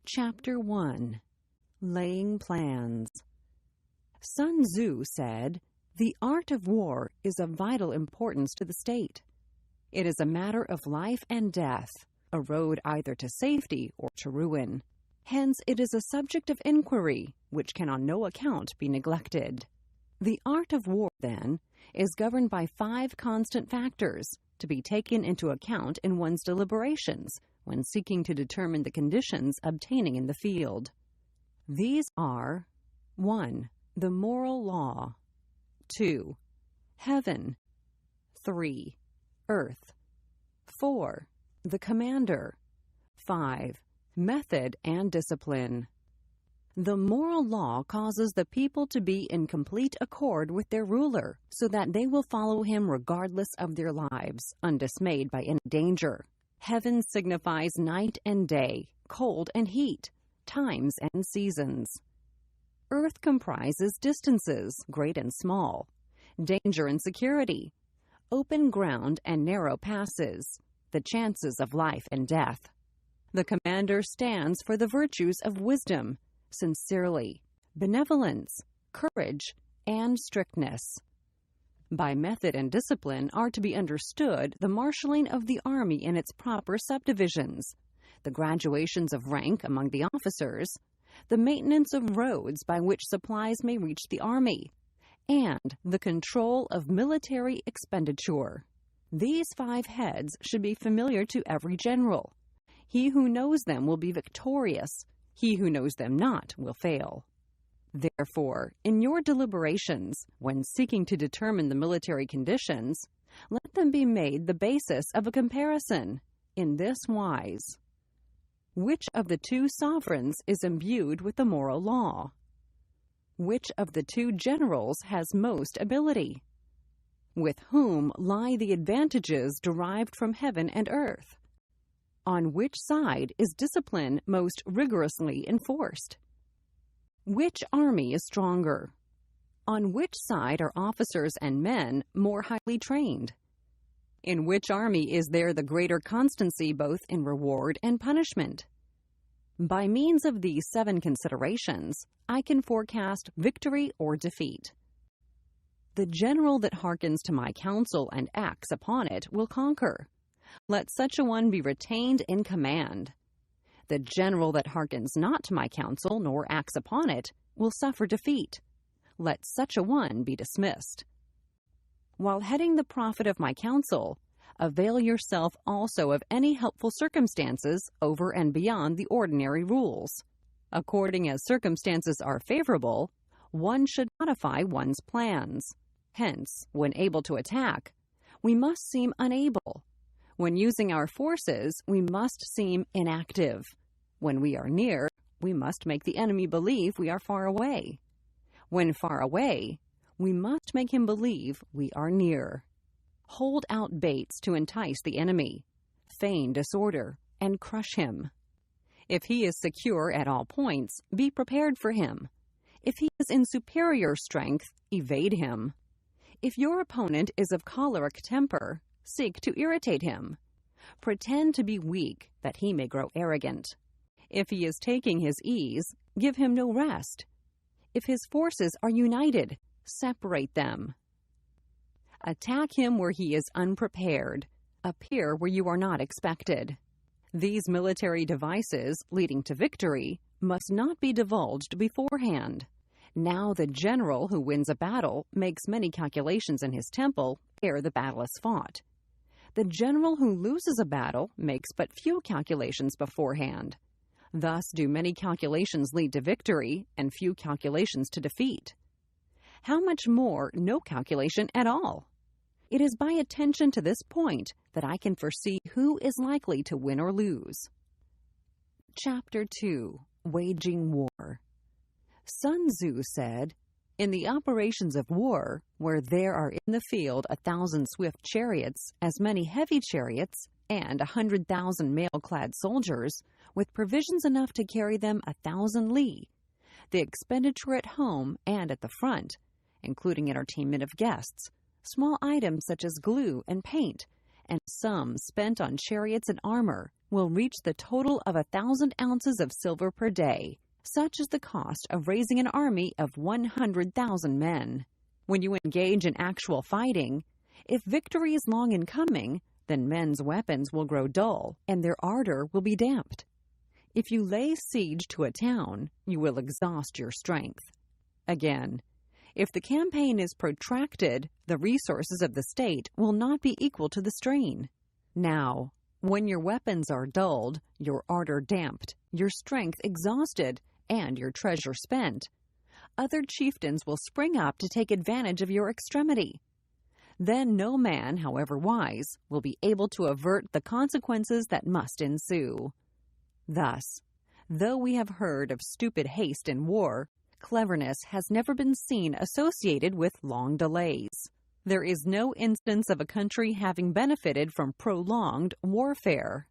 Chapter 1. Laying Plans. Sun Tzu said, "The art of war is of vital importance to the state. It is a matter of life and death, a road either to safety or to ruin. Hence it is a subject of inquiry, which can on no account be neglected." The art of war, then, is governed by 5 constant factors to be taken into account in one's deliberations when seeking to determine the conditions obtaining in the field. These are 1. The moral law. 2. Heaven. 3. Earth. 4. The commander. 5. Method and discipline. The moral law causes the people to be in complete accord with their ruler, so that they will follow him regardless of their lives, undismayed by any danger. Heaven signifies night and day, cold and heat, times and seasons. Earth comprises distances, great and small, danger and security, open ground and narrow passes, the chances of life and death. The commander stands for the virtues of wisdom, sincerity, benevolence, courage, and strictness. By method and discipline are to be understood the marshalling of the army in its proper subdivisions, the graduations of rank among the officers, the maintenance of roads by which supplies may reach the army, and the control of military expenditure. These 5 heads should be familiar to every general. He who knows them will be victorious. He who knows them not will fail. Therefore, in your deliberations, when seeking to determine the military conditions, let them be made the basis of a comparison, in this wise. Which of the 2 sovereigns is imbued with the moral law? Which of the 2 generals has most ability? With whom lie the advantages derived from heaven and earth? On which side is discipline most rigorously enforced? Which army is stronger? On which side are officers and men more highly trained? In which army is there the greater constancy both in reward and punishment? By means of these 7 considerations, I can forecast victory or defeat. The general that hearkens to my counsel and acts upon it will conquer. Let such a one be retained in command. The general that hearkens not to my counsel nor acts upon it will suffer defeat. Let such a one be dismissed. While heading the profit of my counsel, avail yourself also of any helpful circumstances over and beyond the ordinary rules. According as circumstances are favorable, one should modify one's plans. Hence, when able to attack, we must seem unable. When using our forces, we must seem inactive. When we are near, we must make the enemy believe we are far away. When far away, we must make him believe we are near. Hold out baits to entice the enemy, feign disorder, and crush him. If he is secure at all points, be prepared for him. If he is in superior strength, evade him. If your opponent is of choleric temper, seek to irritate him. Pretend to be weak, that he may grow arrogant. If he is taking his ease, give him no rest. If his forces are united, separate them. Attack him where he is unprepared. Appear where you are not expected. These military devices, leading to victory, must not be divulged beforehand. Now the general who wins a battle makes many calculations in his temple ere the battle is fought. The general who loses a battle makes but few calculations beforehand. Thus do many calculations lead to victory, and few calculations to defeat. How much more no calculation at all? It is by attention to this point that I can foresee who is likely to win or lose. Chapter 2. Waging War. Sun Tzu said, "In the operations of war, where there are in the field 1,000 swift chariots, as many heavy chariots, and 100,000 mail-clad soldiers, with provisions enough to carry them 1,000 li, the expenditure at home and at the front, including entertainment of guests, small items such as glue and paint, and sums spent on chariots and armor, will reach the total of 1,000 ounces of silver per day. Such is the cost of raising an army of 100,000 men. When you engage in actual fighting, if victory is long in coming, then men's weapons will grow dull, and their ardor will be damped. If you lay siege to a town, you will exhaust your strength. Again, if the campaign is protracted, the resources of the state will not be equal to the strain. Now, when your weapons are dulled, your ardor damped, your strength exhausted, and your treasure spent, other chieftains will spring up to take advantage of your extremity. Then no man, however wise, will be able to avert the consequences that must ensue. Thus, though we have heard of stupid haste in war, cleverness has never been seen associated with long delays. There is no instance of a country having benefited from prolonged warfare.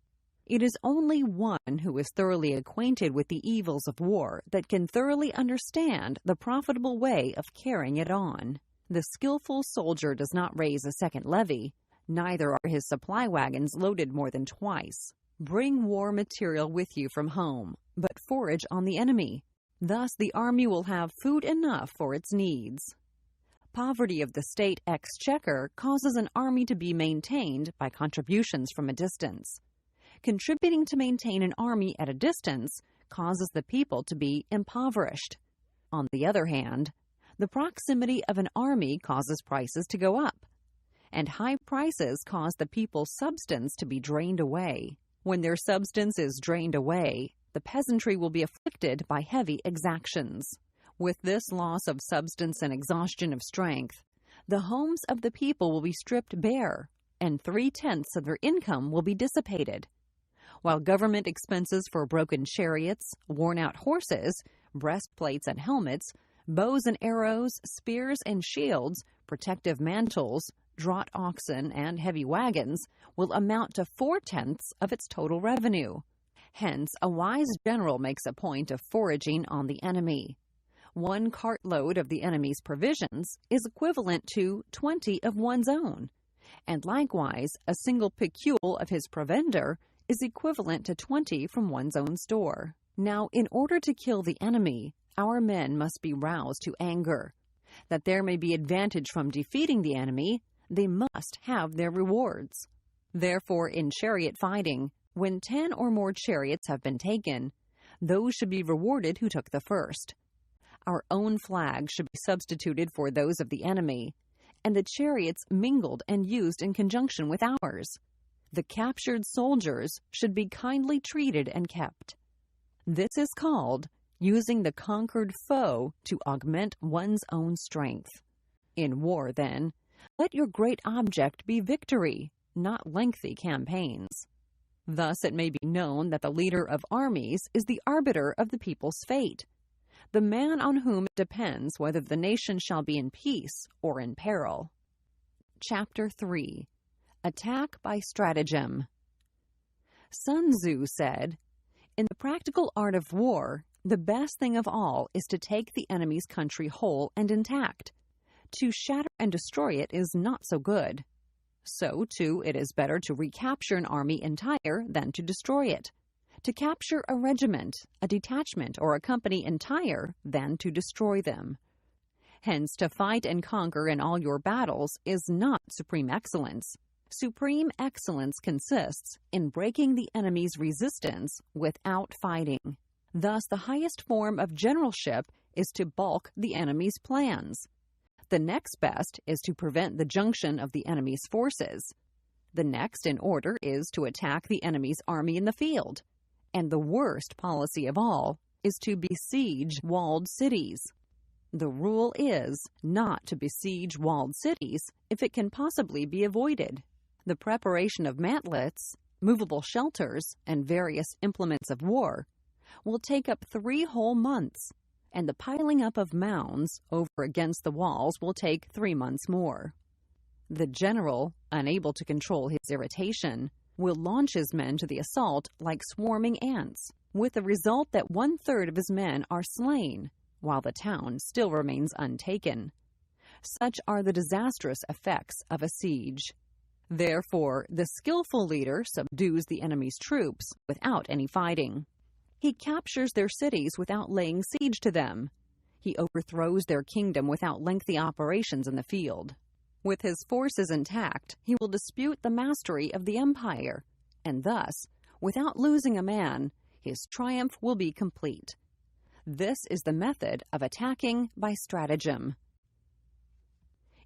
It is only one who is thoroughly acquainted with the evils of war that can thoroughly understand the profitable way of carrying it on. The skillful soldier does not raise a second levy, neither are his supply wagons loaded more than twice. Bring war material with you from home, but forage on the enemy. Thus the army will have food enough for its needs. Poverty of the state exchequer causes an army to be maintained by contributions from a distance. Contributing to maintain an army at a distance causes the people to be impoverished. On the other hand, the proximity of an army causes prices to go up, and high prices cause the people's substance to be drained away. When their substance is drained away, the peasantry will be afflicted by heavy exactions. With this loss of substance and exhaustion of strength, the homes of the people will be stripped bare, and 3/10 of their income will be dissipated. While government expenses for broken chariots, worn-out horses, breastplates and helmets, bows and arrows, spears and shields, protective mantles, draught oxen, and heavy wagons will amount to 4/10 of its total revenue. Hence, a wise general makes a point of foraging on the enemy. 1 cartload of the enemy's provisions is equivalent to 20 of one's own, and likewise a single picule of his provender is equivalent to 20 from one's own store. Now, in order to kill the enemy, our men must be roused to anger. That there may be advantage from defeating the enemy, they must have their rewards. Therefore, in chariot fighting, when 10 or more chariots have been taken, those should be rewarded who took the first. Our own flags should be substituted for those of the enemy, and the chariots mingled and used in conjunction with ours. The captured soldiers should be kindly treated and kept. This is called using the conquered foe to augment one's own strength. In war, then, let your great object be victory, not lengthy campaigns. Thus it may be known that the leader of armies is the arbiter of the people's fate, the man on whom it depends whether the nation shall be in peace or in peril. Chapter 3. Attack by Stratagem. Sun Tzu said, "In the practical art of war, the best thing of all is to take the enemy's country whole and intact. To shatter and destroy it is not so good. So, too, it is better to recapture an army entire than to destroy it. To capture a regiment, a detachment, or a company entire than to destroy them. Hence, to fight and conquer in all your battles is not supreme excellence. Supreme excellence consists in breaking the enemy's resistance without fighting. Thus, the highest form of generalship is to balk the enemy's plans. The next best is to prevent the junction of the enemy's forces. The next in order is to attack the enemy's army in the field. And the worst policy of all is to besiege walled cities. The rule is not to besiege walled cities if it can possibly be avoided. The preparation of mantlets, movable shelters, and various implements of war will take up 3 whole months, and the piling up of mounds over against the walls will take 3 months more. The general, unable to control his irritation, will launch his men to the assault like swarming ants, with the result that 1/3 of his men are slain, while the town still remains untaken. Such are the disastrous effects of a siege. Therefore, the skillful leader subdues the enemy's troops without any fighting. He captures their cities without laying siege to them. He overthrows their kingdom without lengthy operations in the field. With his forces intact, he will dispute the mastery of the empire, and thus, without losing a man, his triumph will be complete. This is the method of attacking by stratagem.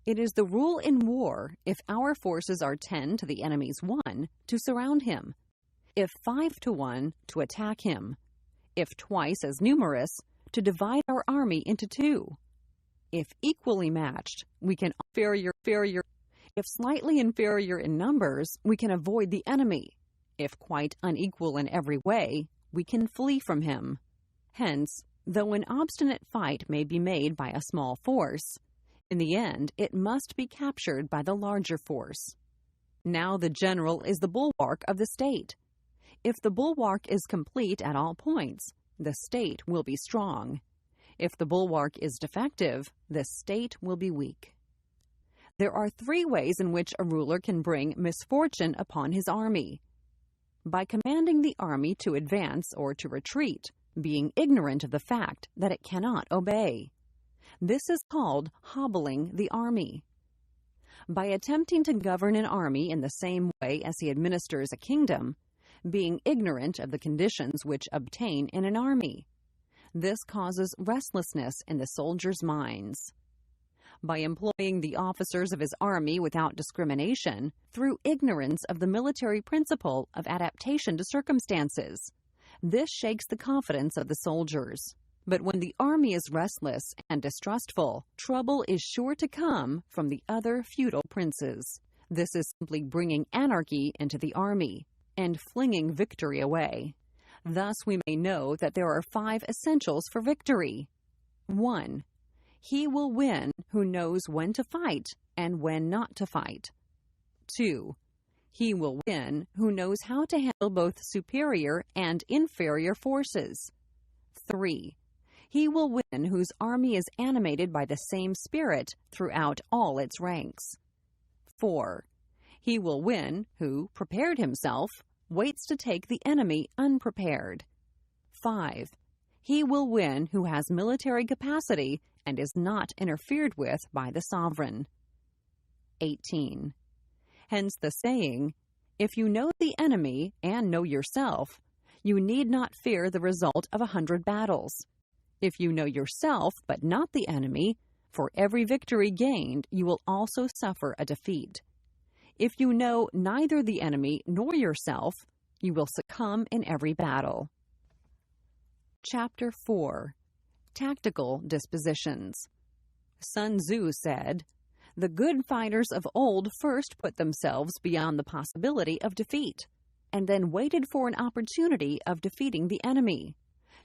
It is the rule in war, if our forces are 10 to the enemy's 1, to surround him, if 5 to 1, to attack him, if twice as numerous, to divide our army into 2. If equally matched, we can inferior. If slightly inferior in numbers, we can avoid the enemy. If quite unequal in every way, we can flee from him. Hence, though an obstinate fight may be made by a small force, in the end it must be captured by the larger force. Now the general is the bulwark of the state. If the bulwark is complete at all points, the state will be strong. If the bulwark is defective, the state will be weak. There are 3 ways in which a ruler can bring misfortune upon his army. By commanding the army to advance or to retreat, being ignorant of the fact that it cannot obey. This is called hobbling the army. By attempting to govern an army in the same way as he administers a kingdom, being ignorant of the conditions which obtain in an army. This causes restlessness in the soldiers' minds. By employing the officers of his army without discrimination, through ignorance of the military principle of adaptation to circumstances. This shakes the confidence of the soldiers. But when the army is restless and distrustful, trouble is sure to come from the other feudal princes. This is simply bringing anarchy into the army and flinging victory away. Thus we may know that there are 5 essentials for victory. 1. He will win who knows when to fight and when not to fight. 2. He will win who knows how to handle both superior and inferior forces. 3. He will win whose army is animated by the same spirit throughout all its ranks. 4. He will win who, prepared himself, waits to take the enemy unprepared. 5. He will win who has military capacity and is not interfered with by the sovereign. 18. Hence the saying, if you know the enemy and know yourself, you need not fear the result of 100 battles. If you know yourself but not the enemy, for every victory gained you will also suffer a defeat. If you know neither the enemy nor yourself, you will succumb in every battle. Chapter 4. Tactical Dispositions. Sun Tzu said, "The good fighters of old first put themselves beyond the possibility of defeat, and then waited for an opportunity of defeating the enemy.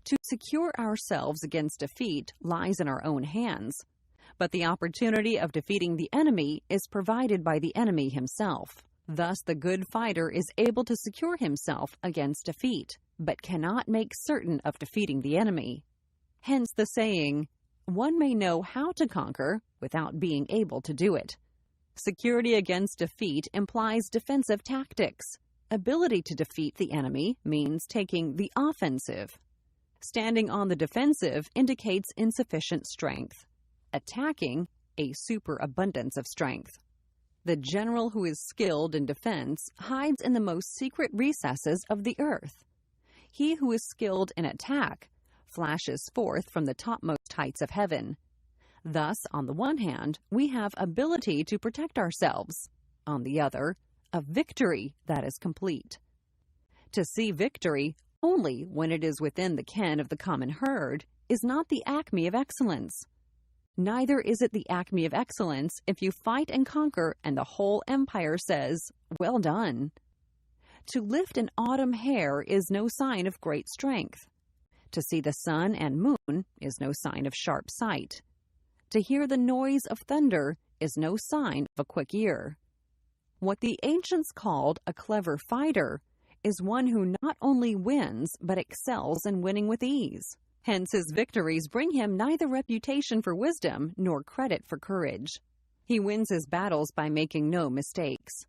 To secure ourselves against defeat lies in our own hands, but the opportunity of defeating the enemy is provided by the enemy himself. Thus the good fighter is able to secure himself against defeat, but cannot make certain of defeating the enemy. Hence the saying, one may know how to conquer without being able to do it. Security against defeat implies defensive tactics. Ability to defeat the enemy means taking the offensive. Standing on the defensive indicates insufficient strength. Attacking, a superabundance of strength. The general who is skilled in defense hides in the most secret recesses of the earth. He who is skilled in attack flashes forth from the topmost heights of heaven. Thus, on the one hand, we have ability to protect ourselves. On the other, a victory that is complete. To see victory only when it is within the ken of the common herd is not the acme of excellence. Neither is it the acme of excellence if you fight and conquer and the whole empire says, "Well done." To lift an autumn hair is no sign of great strength. To see the sun and moon is no sign of sharp sight. To hear the noise of thunder is no sign of a quick ear. What the ancients called a clever fighter is one who not only wins but excels in winning with ease. Hence his victories bring him neither reputation for wisdom nor credit for courage. He wins his battles by making no mistakes.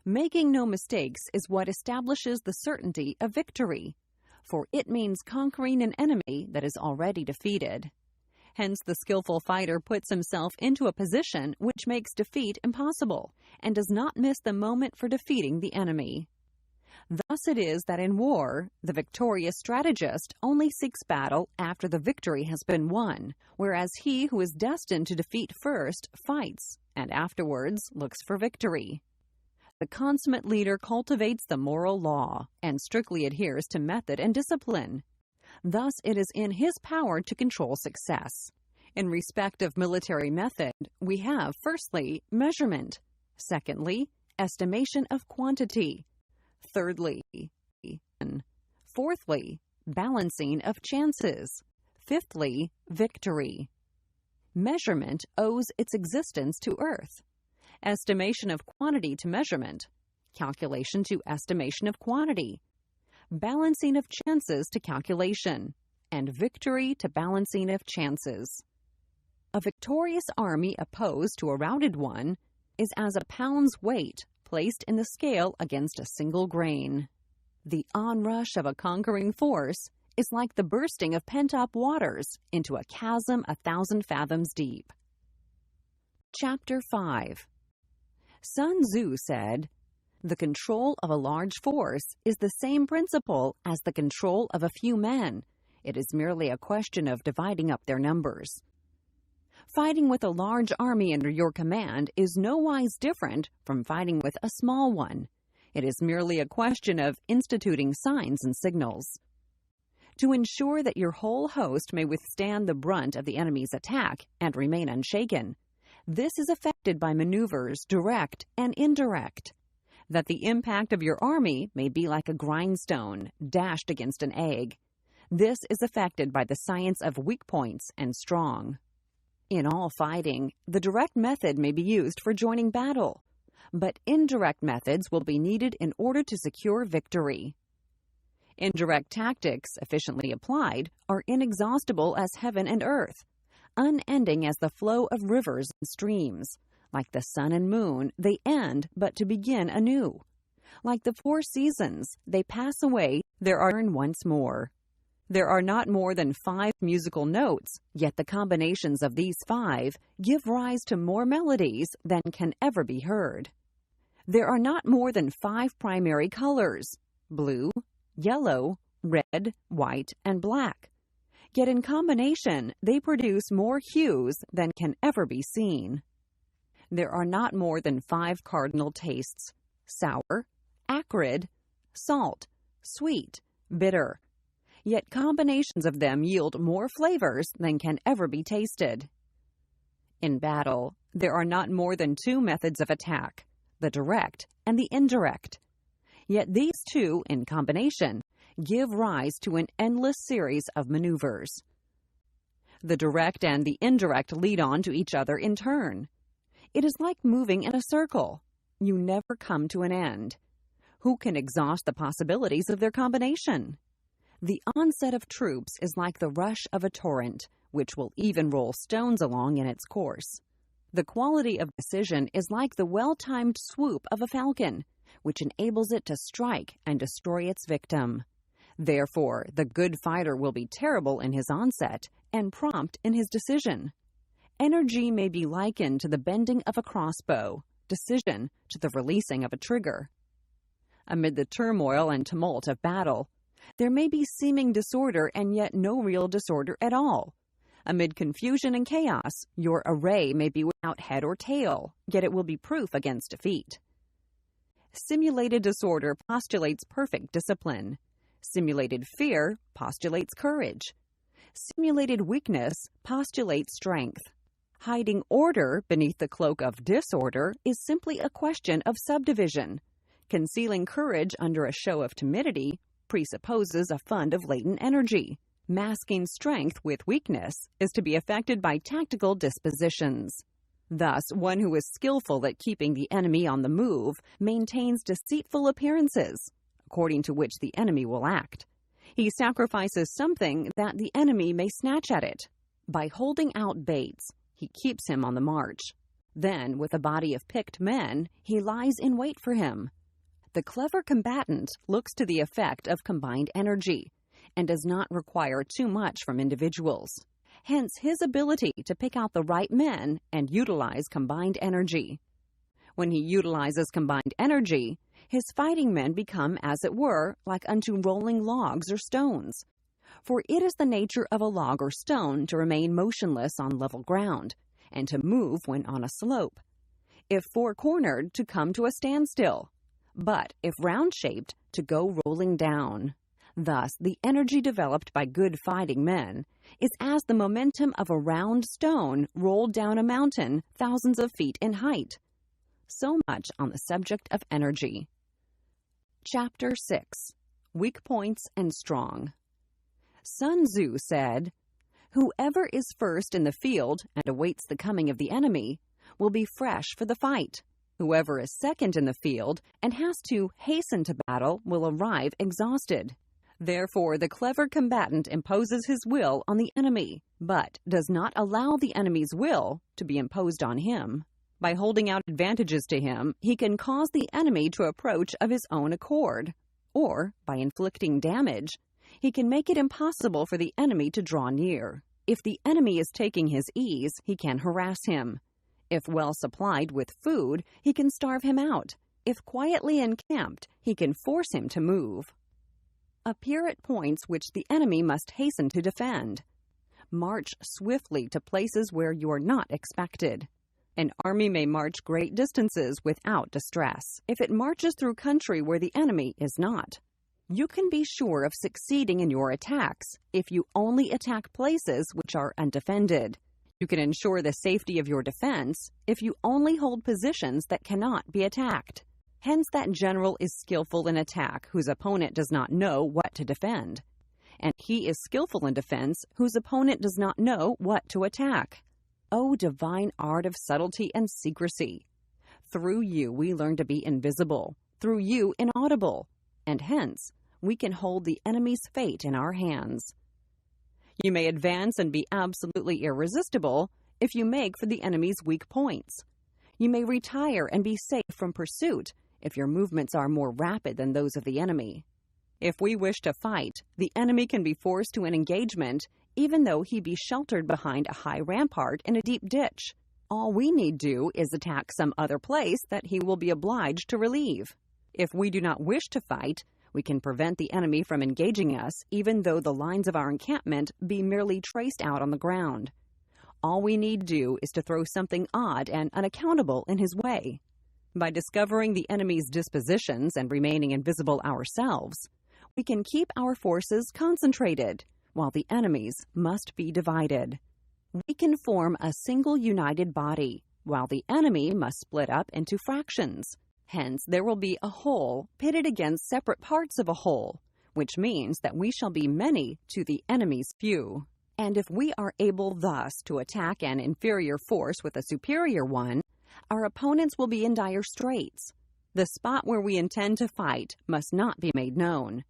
Making no mistakes is what establishes the certainty of victory, for it means conquering an enemy that is already defeated. Hence, the skillful fighter puts himself into a position which makes defeat impossible, and does not miss the moment for defeating the enemy. Thus it is that in war, the victorious strategist only seeks battle after the victory has been won, whereas he who is destined to defeat first fights, and afterwards looks for victory. The consummate leader cultivates the moral law, and strictly adheres to method and discipline. Thus it is in his power to control success. In respect of military method, we have, firstly, measurement; secondly, estimation of quantity; thirdly, and fourthly, balancing of chances; fifthly, victory. Measurement owes its existence to earth, estimation of quantity to measurement, calculation to estimation of quantity, balancing of chances to calculation, and victory to balancing of chances. A victorious army opposed to a routed one is as a pound's weight placed in the scale against a single grain. The onrush of a conquering force is like the bursting of pent-up waters into a chasm 1,000 fathoms deep. Chapter 5. Sun Tzu said, "The control of a large force is the same principle as the control of a few men. It is merely a question of dividing up their numbers." Fighting with a large army under your command is nowise different from fighting with a small one. It is merely a question of instituting signs and signals. To ensure that your whole host may withstand the brunt of the enemy's attack and remain unshaken, this is effected by maneuvers direct and indirect. That the impact of your army may be like a grindstone dashed against an egg, this is effected by the science of weak points and strong. In all fighting, the direct method may be used for joining battle, but indirect methods will be needed in order to secure victory. Indirect tactics, efficiently applied, are inexhaustible as heaven and earth, unending as the flow of rivers and streams. Like the sun and moon, they end but to begin anew. Like the 4 seasons, they pass away, there are once more. There are not more than 5 musical notes, yet the combinations of these 5 give rise to more melodies than can ever be heard. There are not more than 5 primary colors: blue, yellow, red, white, and black. Yet in combination, they produce more hues than can ever be seen. There are not more than 5 cardinal tastes: sour, acrid, salt, sweet, bitter. Yet combinations of them yield more flavors than can ever be tasted. In battle, there are not more than 2 methods of attack, the direct and the indirect. Yet these 2, in combination, give rise to an endless series of maneuvers. The direct and the indirect lead on to each other in turn. It is like moving in a circle. You never come to an end. Who can exhaust the possibilities of their combination? The onset of troops is like the rush of a torrent, which will even roll stones along in its course. The quality of decision is like the well-timed swoop of a falcon, which enables it to strike and destroy its victim. Therefore, the good fighter will be terrible in his onset and prompt in his decision. Energy may be likened to the bending of a crossbow, decision to the releasing of a trigger. Amid the turmoil and tumult of battle, there may be seeming disorder and yet no real disorder at all. Amid confusion and chaos, your array may be without head or tail, yet it will be proof against defeat. Simulated disorder postulates perfect discipline. Simulated fear postulates courage. Simulated weakness postulates strength. Hiding order beneath the cloak of disorder is simply a question of subdivision. Concealing courage under a show of timidity presupposes a fund of latent energy. Masking strength with weakness is to be effected by tactical dispositions. Thus, one who is skillful at keeping the enemy on the move maintains deceitful appearances, according to which the enemy will act. He sacrifices something that the enemy may snatch at it. By holding out baits, he keeps him on the march. Then, with a body of picked men, he lies in wait for him. The clever combatant looks to the effect of combined energy and does not require too much from individuals. Hence his ability to pick out the right men and utilize combined energy. When he utilizes combined energy, his fighting men become, as it were, like unto rolling logs or stones. For it is the nature of a log or stone to remain motionless on level ground, and to move when on a slope. If four-cornered, to come to a standstill, but if round-shaped, to go rolling down. Thus, the energy developed by good fighting men is as the momentum of a round stone rolled down a mountain thousands of feet in height. So much on the subject of energy. Chapter 6. Weak Points and Strong. Sun Tzu said, "Whoever is first in the field and awaits the coming of the enemy will be fresh for the fight. Whoever is second in the field and has to hasten to battle will arrive exhausted." Therefore, the clever combatant imposes his will on the enemy, but does not allow the enemy's will to be imposed on him. By holding out advantages to him, he can cause the enemy to approach of his own accord, or, by inflicting damage, he can make it impossible for the enemy to draw near. If the enemy is taking his ease, he can harass him. If well supplied with food, he can starve him out. If quietly encamped, he can force him to move. Appear at points which the enemy must hasten to defend. March swiftly to places where you are not expected. An army may march great distances without distress, if it marches through country where the enemy is not. You can be sure of succeeding in your attacks if you only attack places which are undefended. You can ensure the safety of your defense if you only hold positions that cannot be attacked. Hence that general is skillful in attack whose opponent does not know what to defend, and he is skillful in defense whose opponent does not know what to attack. O divine art of subtlety and secrecy! Through you we learn to be invisible, through you inaudible, and hence we can hold the enemy's fate in our hands. You may advance and be absolutely irresistible if you make for the enemy's weak points. You may retire and be safe from pursuit if your movements are more rapid than those of the enemy. If we wish to fight, the enemy can be forced to an engagement even though he be sheltered behind a high rampart in a deep ditch. All we need do is attack some other place that he will be obliged to relieve. If we do not wish to fight, we can prevent the enemy from engaging us even though the lines of our encampment be merely traced out on the ground. All we need do is to throw something odd and unaccountable in his way. By discovering the enemy's dispositions and remaining invisible ourselves, we can keep our forces concentrated, while the enemy's must be divided. We can form a single united body, while the enemy must split up into fractions. Hence, there will be a whole pitted against separate parts of a whole, which means that we shall be many to the enemy's few. And if we are able thus to attack an inferior force with a superior one, our opponents will be in dire straits. The spot where we intend to fight must not be made known,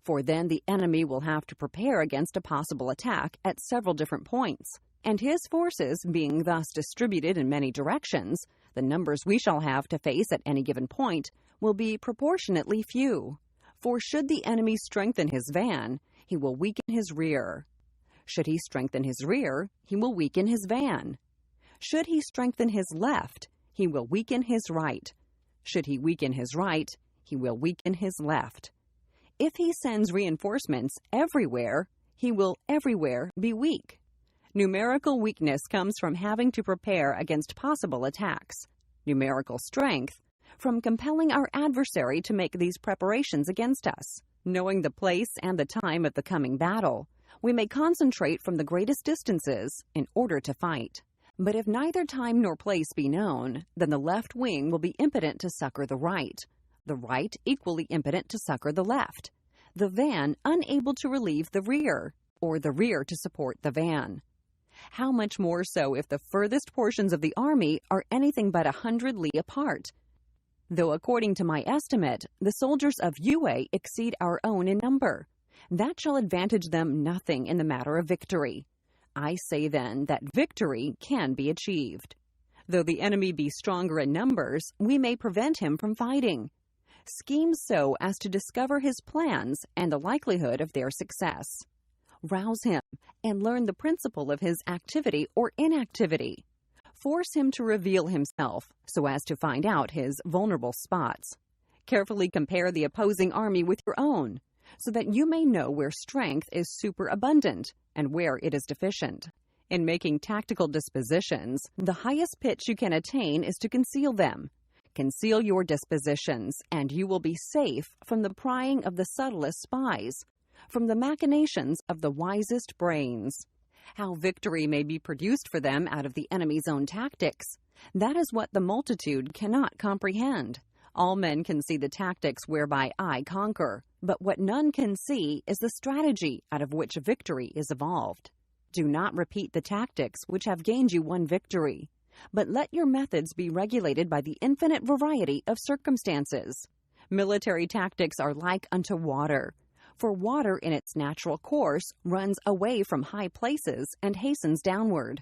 for then the enemy will have to prepare against a possible attack at several different points, and his forces being thus distributed in many directions, the numbers we shall have to face at any given point will be proportionately few. For should the enemy strengthen his van, he will weaken his rear. Should he strengthen his rear, he will weaken his van. Should he strengthen his left, he will weaken his right. Should he weaken his right, he will weaken his left. If he sends reinforcements everywhere, he will everywhere be weak. Numerical weakness comes from having to prepare against possible attacks. Numerical strength from compelling our adversary to make these preparations against us. Knowing the place and the time of the coming battle, we may concentrate from the greatest distances in order to fight. But if neither time nor place be known, then the left wing will be impotent to succor the right equally impotent to succor the left, the van unable to relieve the rear, or the rear to support the van. How much more so if the furthest portions of the army are anything but 100 li apart? Though according to my estimate, the soldiers of Yue exceed our own in number, that shall advantage them nothing in the matter of victory. I say then that victory can be achieved. Though the enemy be stronger in numbers, we may prevent him from fighting. Scheme so as to discover his plans and the likelihood of their success. Rouse him and learn the principle of his activity or inactivity. Force him to reveal himself so as to find out his vulnerable spots. Carefully compare the opposing army with your own, so that you may know where strength is superabundant and where it is deficient. In making tactical dispositions, the highest pitch you can attain is to conceal them. Conceal your dispositions, and you will be safe from the prying of the subtlest spies, from the machinations of the wisest brains. How victory may be produced for them out of the enemy's own tactics, that is what the multitude cannot comprehend. All men can see the tactics whereby I conquer, but what none can see is the strategy out of which victory is evolved. Do not repeat the tactics which have gained you one victory, but let your methods be regulated by the infinite variety of circumstances. Military tactics are like unto water, for water in its natural course runs away from high places and hastens downward.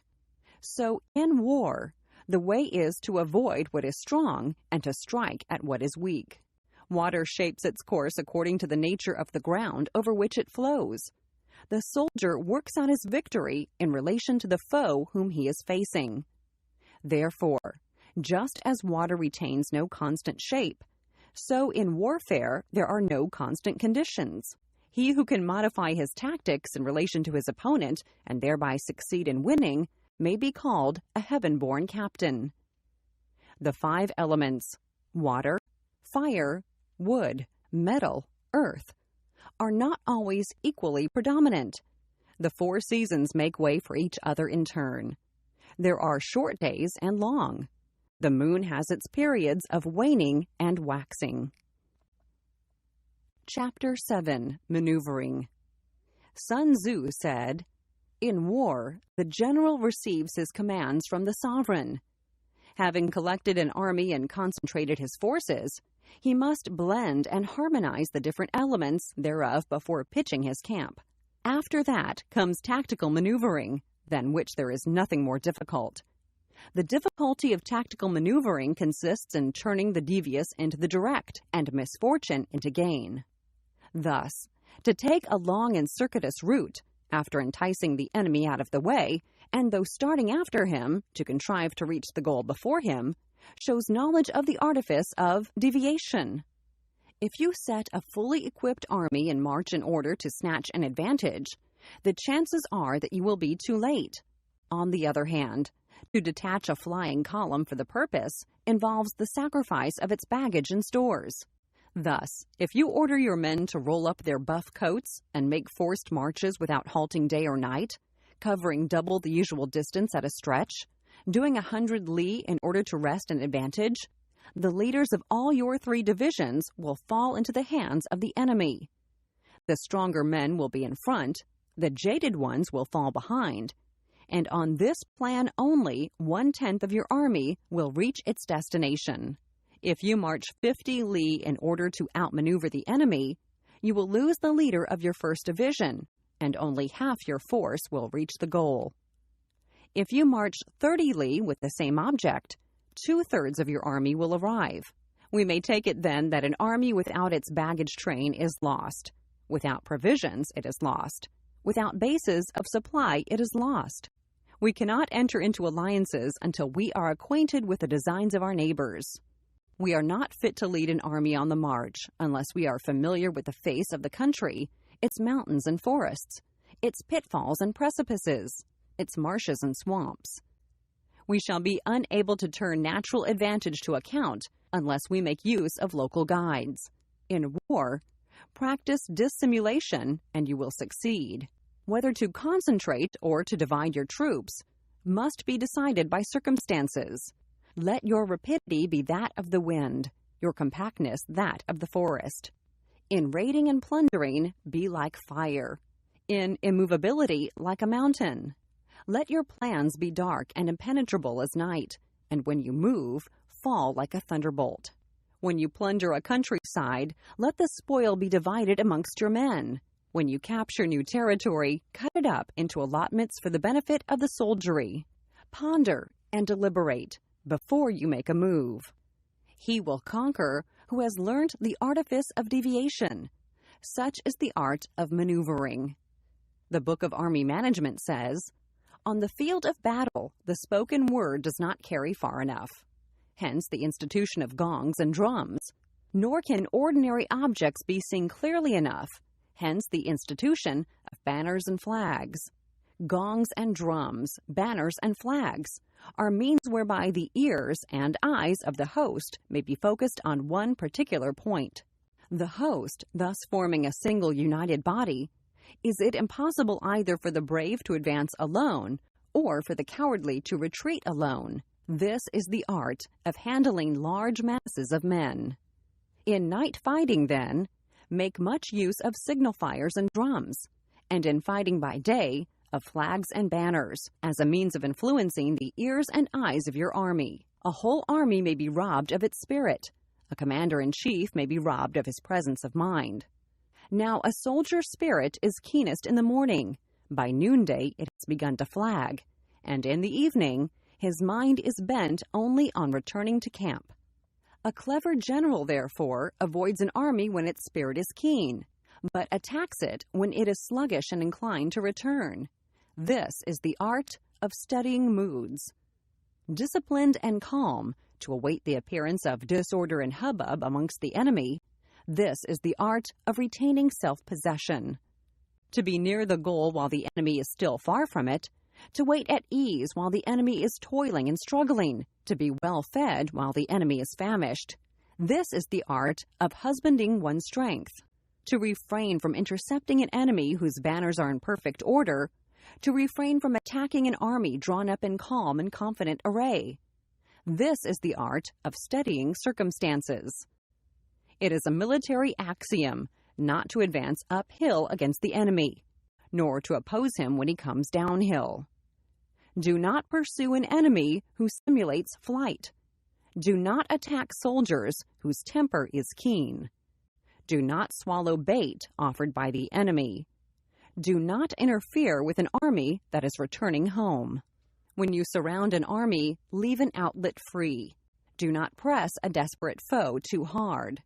So in war, the way is to avoid what is strong and to strike at what is weak. Water shapes its course according to the nature of the ground over which it flows. The soldier works out his victory in relation to the foe whom he is facing. Therefore, just as water retains no constant shape, so in warfare there are no constant conditions. He who can modify his tactics in relation to his opponent and thereby succeed in winning may be called a heaven-born captain. The 5 elements, water, fire, wood, metal, earth, are not always equally predominant. The 4 seasons make way for each other in turn. There are short days and long. The moon has its periods of waning and waxing. Chapter 7, Maneuvering. Sun Tzu said, "In war, the general receives his commands from the sovereign. Having collected an army and concentrated his forces, he must blend and harmonize the different elements thereof before pitching his camp. After that comes tactical maneuvering, than which there is nothing more difficult. The difficulty of tactical maneuvering consists in turning the devious into the direct and misfortune into gain. Thus, to take a long and circuitous route, after enticing the enemy out of the way, and though starting after him, to contrive to reach the goal before him, shows knowledge of the artifice of deviation. If you set a fully equipped army in march in order to snatch an advantage, the chances are that you will be too late. On the other hand, to detach a flying column for the purpose involves the sacrifice of its baggage and stores. Thus, if you order your men to roll up their buff coats and make forced marches without halting day or night, covering double the usual distance at a stretch, doing 100 li in order to wrest an advantage, the leaders of all your 3 divisions will fall into the hands of the enemy. The stronger men will be in front, the jaded ones will fall behind, and on this plan only 1/10 of your army will reach its destination. If you march 50 li in order to outmaneuver the enemy, you will lose the leader of your first division, and only half your force will reach the goal. If you march 30 li with the same object, 2/3 of your army will arrive. We may take it then that an army without its baggage train is lost. Without provisions, it is lost. Without bases of supply, it is lost. We cannot enter into alliances until we are acquainted with the designs of our neighbors. We are not fit to lead an army on the march unless we are familiar with the face of the country, its mountains and forests, its pitfalls and precipices, its marshes and swamps. We shall be unable to turn natural advantage to account unless we make use of local guides. In war, practice dissimulation and you will succeed. Whether to concentrate or to divide your troops must be decided by circumstances. Let your rapidity be that of the wind, your compactness that of the forest. In raiding and plundering, be like fire. In immovability, like a mountain. Let your plans be dark and impenetrable as night, and when you move, fall like a thunderbolt. When you plunder a countryside, let the spoil be divided amongst your men. When you capture new territory, cut it up into allotments for the benefit of the soldiery. Ponder and deliberate before you make a move. He will conquer who has learned the artifice of deviation. Such is the art of maneuvering. The Book of Army Management says, "On the field of battle, the spoken word does not carry far enough. Hence the institution of gongs and drums. Nor can ordinary objects be seen clearly enough. Hence the institution of banners and flags. Gongs and drums, banners and flags are means whereby the ears and eyes of the host may be focused on one particular point. The host, thus forming a single united body, is it impossible either for the brave to advance alone or for the cowardly to retreat alone. This is the art of handling large masses of men. In night fighting, then, make much use of signal fires and drums, and in fighting by day, of flags and banners, as a means of influencing the ears and eyes of your army. A whole army may be robbed of its spirit. A commander-in-chief may be robbed of his presence of mind. Now a soldier's spirit is keenest in the morning. By noonday it has begun to flag, and in the evening his mind is bent only on returning to camp. A clever general, therefore, avoids an army when its spirit is keen, but attacks it when it is sluggish and inclined to return. This is the art of studying moods. Disciplined and calm, to await the appearance of disorder and hubbub amongst the enemy, this is the art of retaining self-possession. To be near the goal while the enemy is still far from it, to wait at ease while the enemy is toiling and struggling, to be well fed while the enemy is famished. This is the art of husbanding one's strength. To refrain from intercepting an enemy whose banners are in perfect order, to refrain from attacking an army drawn up in calm and confident array. This is the art of studying circumstances. It is a military axiom not to advance uphill against the enemy, nor to oppose him when he comes downhill. Do not pursue an enemy who simulates flight. Do not attack soldiers whose temper is keen. Do not swallow bait offered by the enemy. Do not interfere with an army that is returning home. When you surround an army, leave an outlet free. Do not press a desperate foe too hard.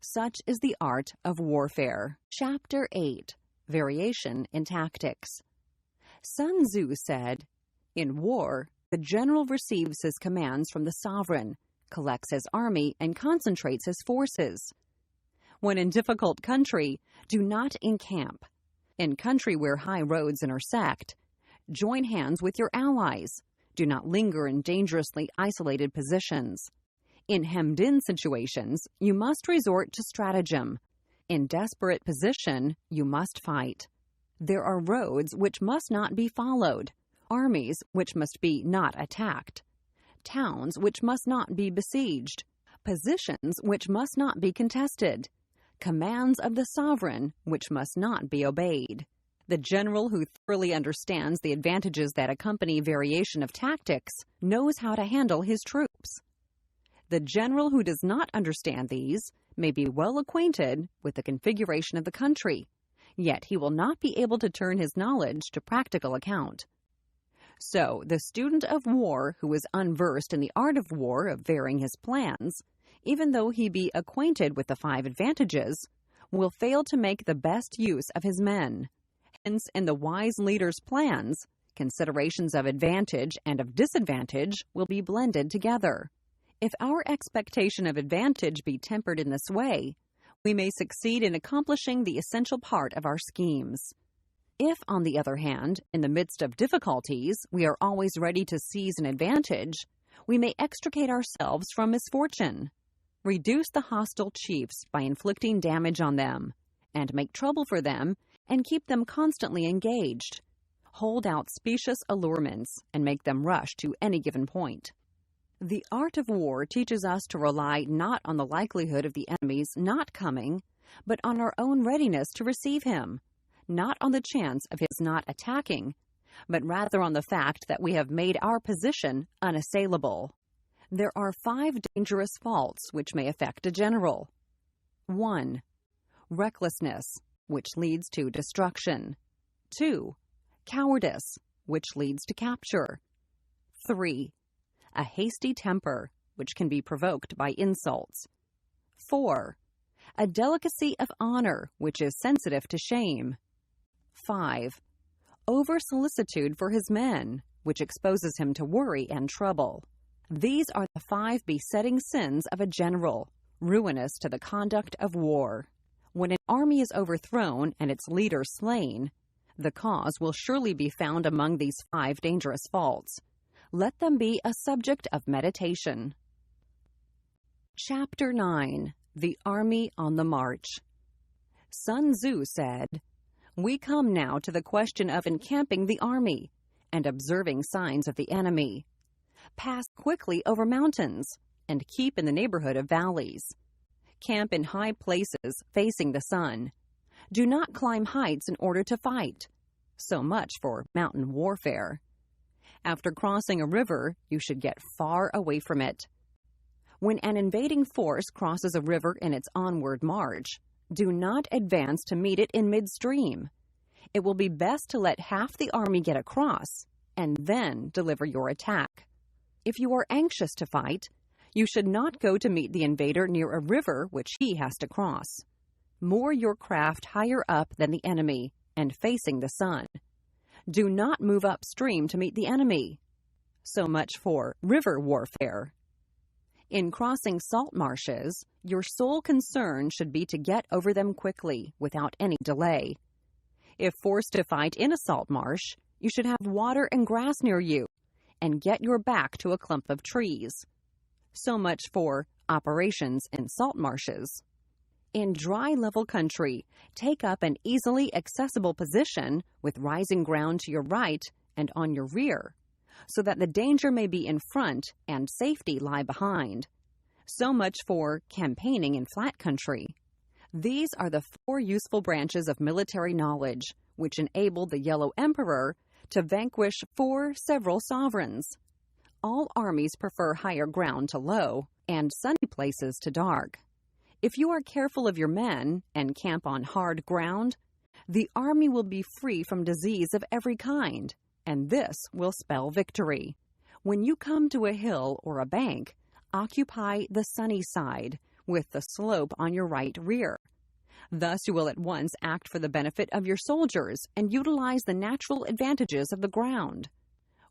Such is the art of warfare. Chapter 8. Variation in Tactics. Sun Tzu said, "In war, the general receives his commands from the sovereign, collects his army, and concentrates his forces. When in difficult country, do not encamp. In country where high roads intersect, join hands with your allies. Do not linger in dangerously isolated positions. In hemmed-in situations, you must resort to stratagem. In desperate position, you must fight. There are roads which must not be followed, armies which must be not attacked, towns which must not be besieged, positions which must not be contested, commands of the sovereign which must not be obeyed." The general who thoroughly understands the advantages that accompany variation of tactics knows how to handle his troops. The general who does not understand these may be well acquainted with the configuration of the country, yet he will not be able to turn his knowledge to practical account. So, the student of war who is unversed in the art of war of varying his plans, even though he be acquainted with the 5 advantages, will fail to make the best use of his men. Hence, in the wise leader's plans, considerations of advantage and of disadvantage will be blended together. If our expectation of advantage be tempered in this way, we may succeed in accomplishing the essential part of our schemes. If, on the other hand, in the midst of difficulties, we are always ready to seize an advantage, we may extricate ourselves from misfortune. Reduce the hostile chiefs by inflicting damage on them, and make trouble for them, and keep them constantly engaged. Hold out specious allurements, and make them rush to any given point. The art of war teaches us to rely not on the likelihood of the enemy's not coming, but on our own readiness to receive him, not on the chance of his not attacking, but rather on the fact that we have made our position unassailable. There are 5 dangerous faults which may affect a general. 1. Recklessness, which leads to destruction. 2. Cowardice, which leads to capture. 3. A hasty temper, which can be provoked by insults. 4. A delicacy of honor, which is sensitive to shame. 5. Over-solicitude for his men, which exposes him to worry and trouble. These are the 5 besetting sins of a general, ruinous to the conduct of war. When an army is overthrown and its leader slain, the cause will surely be found among these 5 dangerous faults. Let them be a subject of meditation. Chapter 9. The Army on the March. Sun Tzu said, "We come now to the question of encamping the army and observing signs of the enemy. Pass quickly over mountains and keep in the neighborhood of valleys. Camp in high places facing the sun. Do not climb heights in order to fight." So much for mountain warfare. After crossing a river, you should get far away from it. When an invading force crosses a river in its onward march, do not advance to meet it in midstream. It will be best to let half the army get across and then deliver your attack. If you are anxious to fight, you should not go to meet the invader near a river which he has to cross. Moor your craft higher up than the enemy and facing the sun. Do not move upstream to meet the enemy. So much for river warfare. In crossing salt marshes, your sole concern should be to get over them quickly, without any delay. If forced to fight in a salt marsh, you should have water and grass near you, and get your back to a clump of trees. So much for operations in salt marshes. In dry, level country, take up an easily accessible position with rising ground to your right and on your rear, so that the danger may be in front and safety lie behind. So much for campaigning in flat country. These are the 4 useful branches of military knowledge which enabled the Yellow Emperor to vanquish 4 several sovereigns. All armies prefer higher ground to low and sunny places to dark. If you are careful of your men and camp on hard ground, the army will be free from disease of every kind, and this will spell victory. When you come to a hill or a bank, occupy the sunny side, with the slope on your right rear. Thus you will at once act for the benefit of your soldiers and utilize the natural advantages of the ground.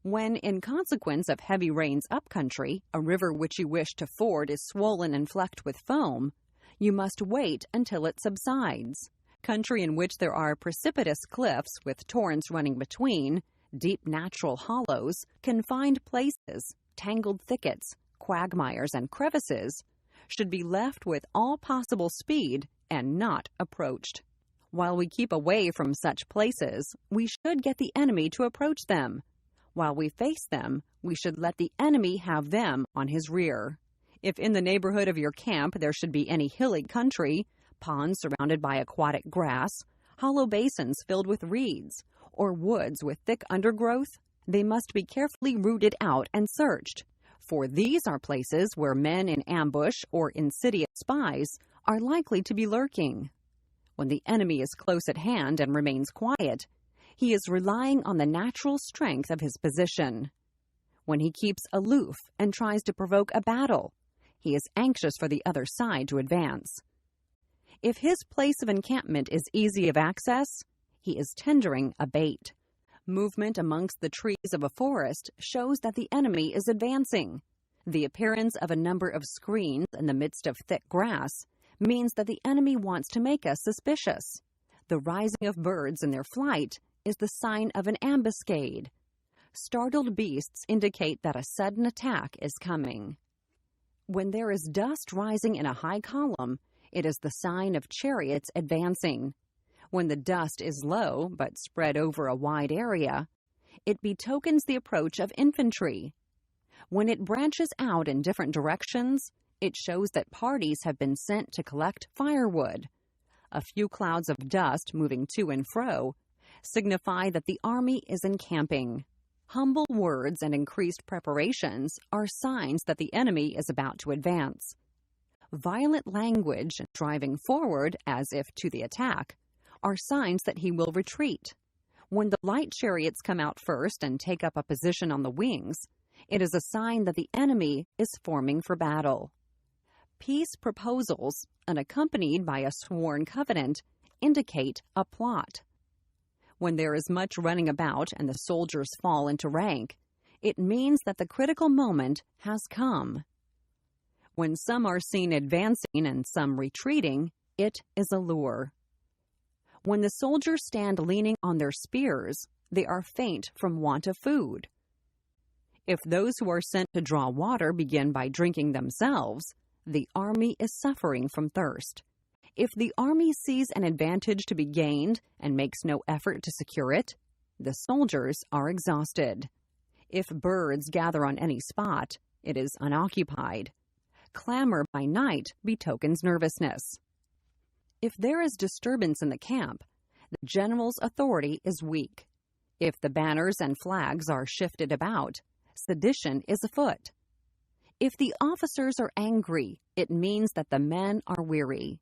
When, in consequence of heavy rains up country, a river which you wish to ford is swollen and flecked with foam, you must wait until it subsides. Country in which there are precipitous cliffs with torrents running between, deep natural hollows, confined places, tangled thickets, quagmires, and crevices, should be left with all possible speed and not approached. While we keep away from such places, we should get the enemy to approach them. While we face them, we should let the enemy have them on his rear. If in the neighborhood of your camp there should be any hilly country, ponds surrounded by aquatic grass, hollow basins filled with reeds, or woods with thick undergrowth, they must be carefully rooted out and searched, for these are places where men in ambush or insidious spies are likely to be lurking. When the enemy is close at hand and remains quiet, he is relying on the natural strength of his position. When he keeps aloof and tries to provoke a battle, he is anxious for the other side to advance. If his place of encampment is easy of access, he is tendering a bait. Movement amongst the trees of a forest shows that the enemy is advancing. The appearance of a number of screens in the midst of thick grass means that the enemy wants to make us suspicious. The rising of birds in their flight is the sign of an ambuscade. Startled beasts indicate that a sudden attack is coming. When there is dust rising in a high column, it is the sign of chariots advancing. When the dust is low but spread over a wide area, it betokens the approach of infantry. When it branches out in different directions, it shows that parties have been sent to collect firewood. A few clouds of dust moving to and fro signify that the army is encamping. Humble words and increased preparations are signs that the enemy is about to advance. Violent language, driving forward as if to the attack, are signs that he will retreat. When the light chariots come out first and take up a position on the wings, it is a sign that the enemy is forming for battle. peace proposals, unaccompanied by a sworn covenant, indicate a plot. When there is much running about and the soldiers fall into rank, it means that the critical moment has come. When some are seen advancing and some retreating, it is a lure. When the soldiers stand leaning on their spears, they are faint from want of food. If those who are sent to draw water begin by drinking themselves, the army is suffering from thirst. If the army sees an advantage to be gained and makes no effort to secure it, the soldiers are exhausted. If birds gather on any spot, it is unoccupied. Clamor by night betokens nervousness. If there is disturbance in the camp, the general's authority is weak. If the banners and flags are shifted about, sedition is afoot. If the officers are angry, it means that the men are weary.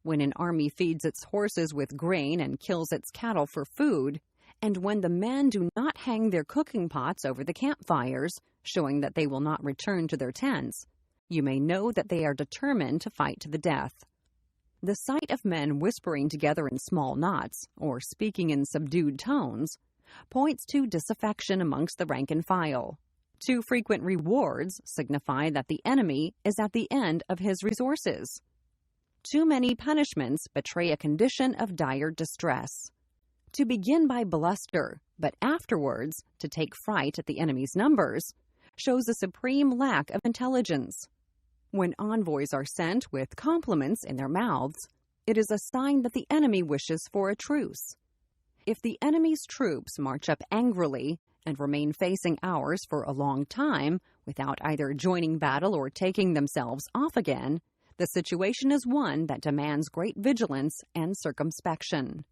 When an army feeds its horses with grain and kills its cattle for food, and when the men do not hang their cooking pots over the campfires, showing that they will not return to their tents, you may know that they are determined to fight to the death. The sight of men whispering together in small knots, or speaking in subdued tones, points to disaffection amongst the rank and file. Too frequent rewards signify that the enemy is at the end of his resources. Too many punishments betray a condition of dire distress. To begin by bluster, but afterwards to take fright at the enemy's numbers, shows a supreme lack of intelligence. When envoys are sent with compliments in their mouths, it is a sign that the enemy wishes for a truce. If the enemy's troops march up angrily and remain facing ours for a long time without either joining battle or taking themselves off again, the situation is one that demands great vigilance and circumspection.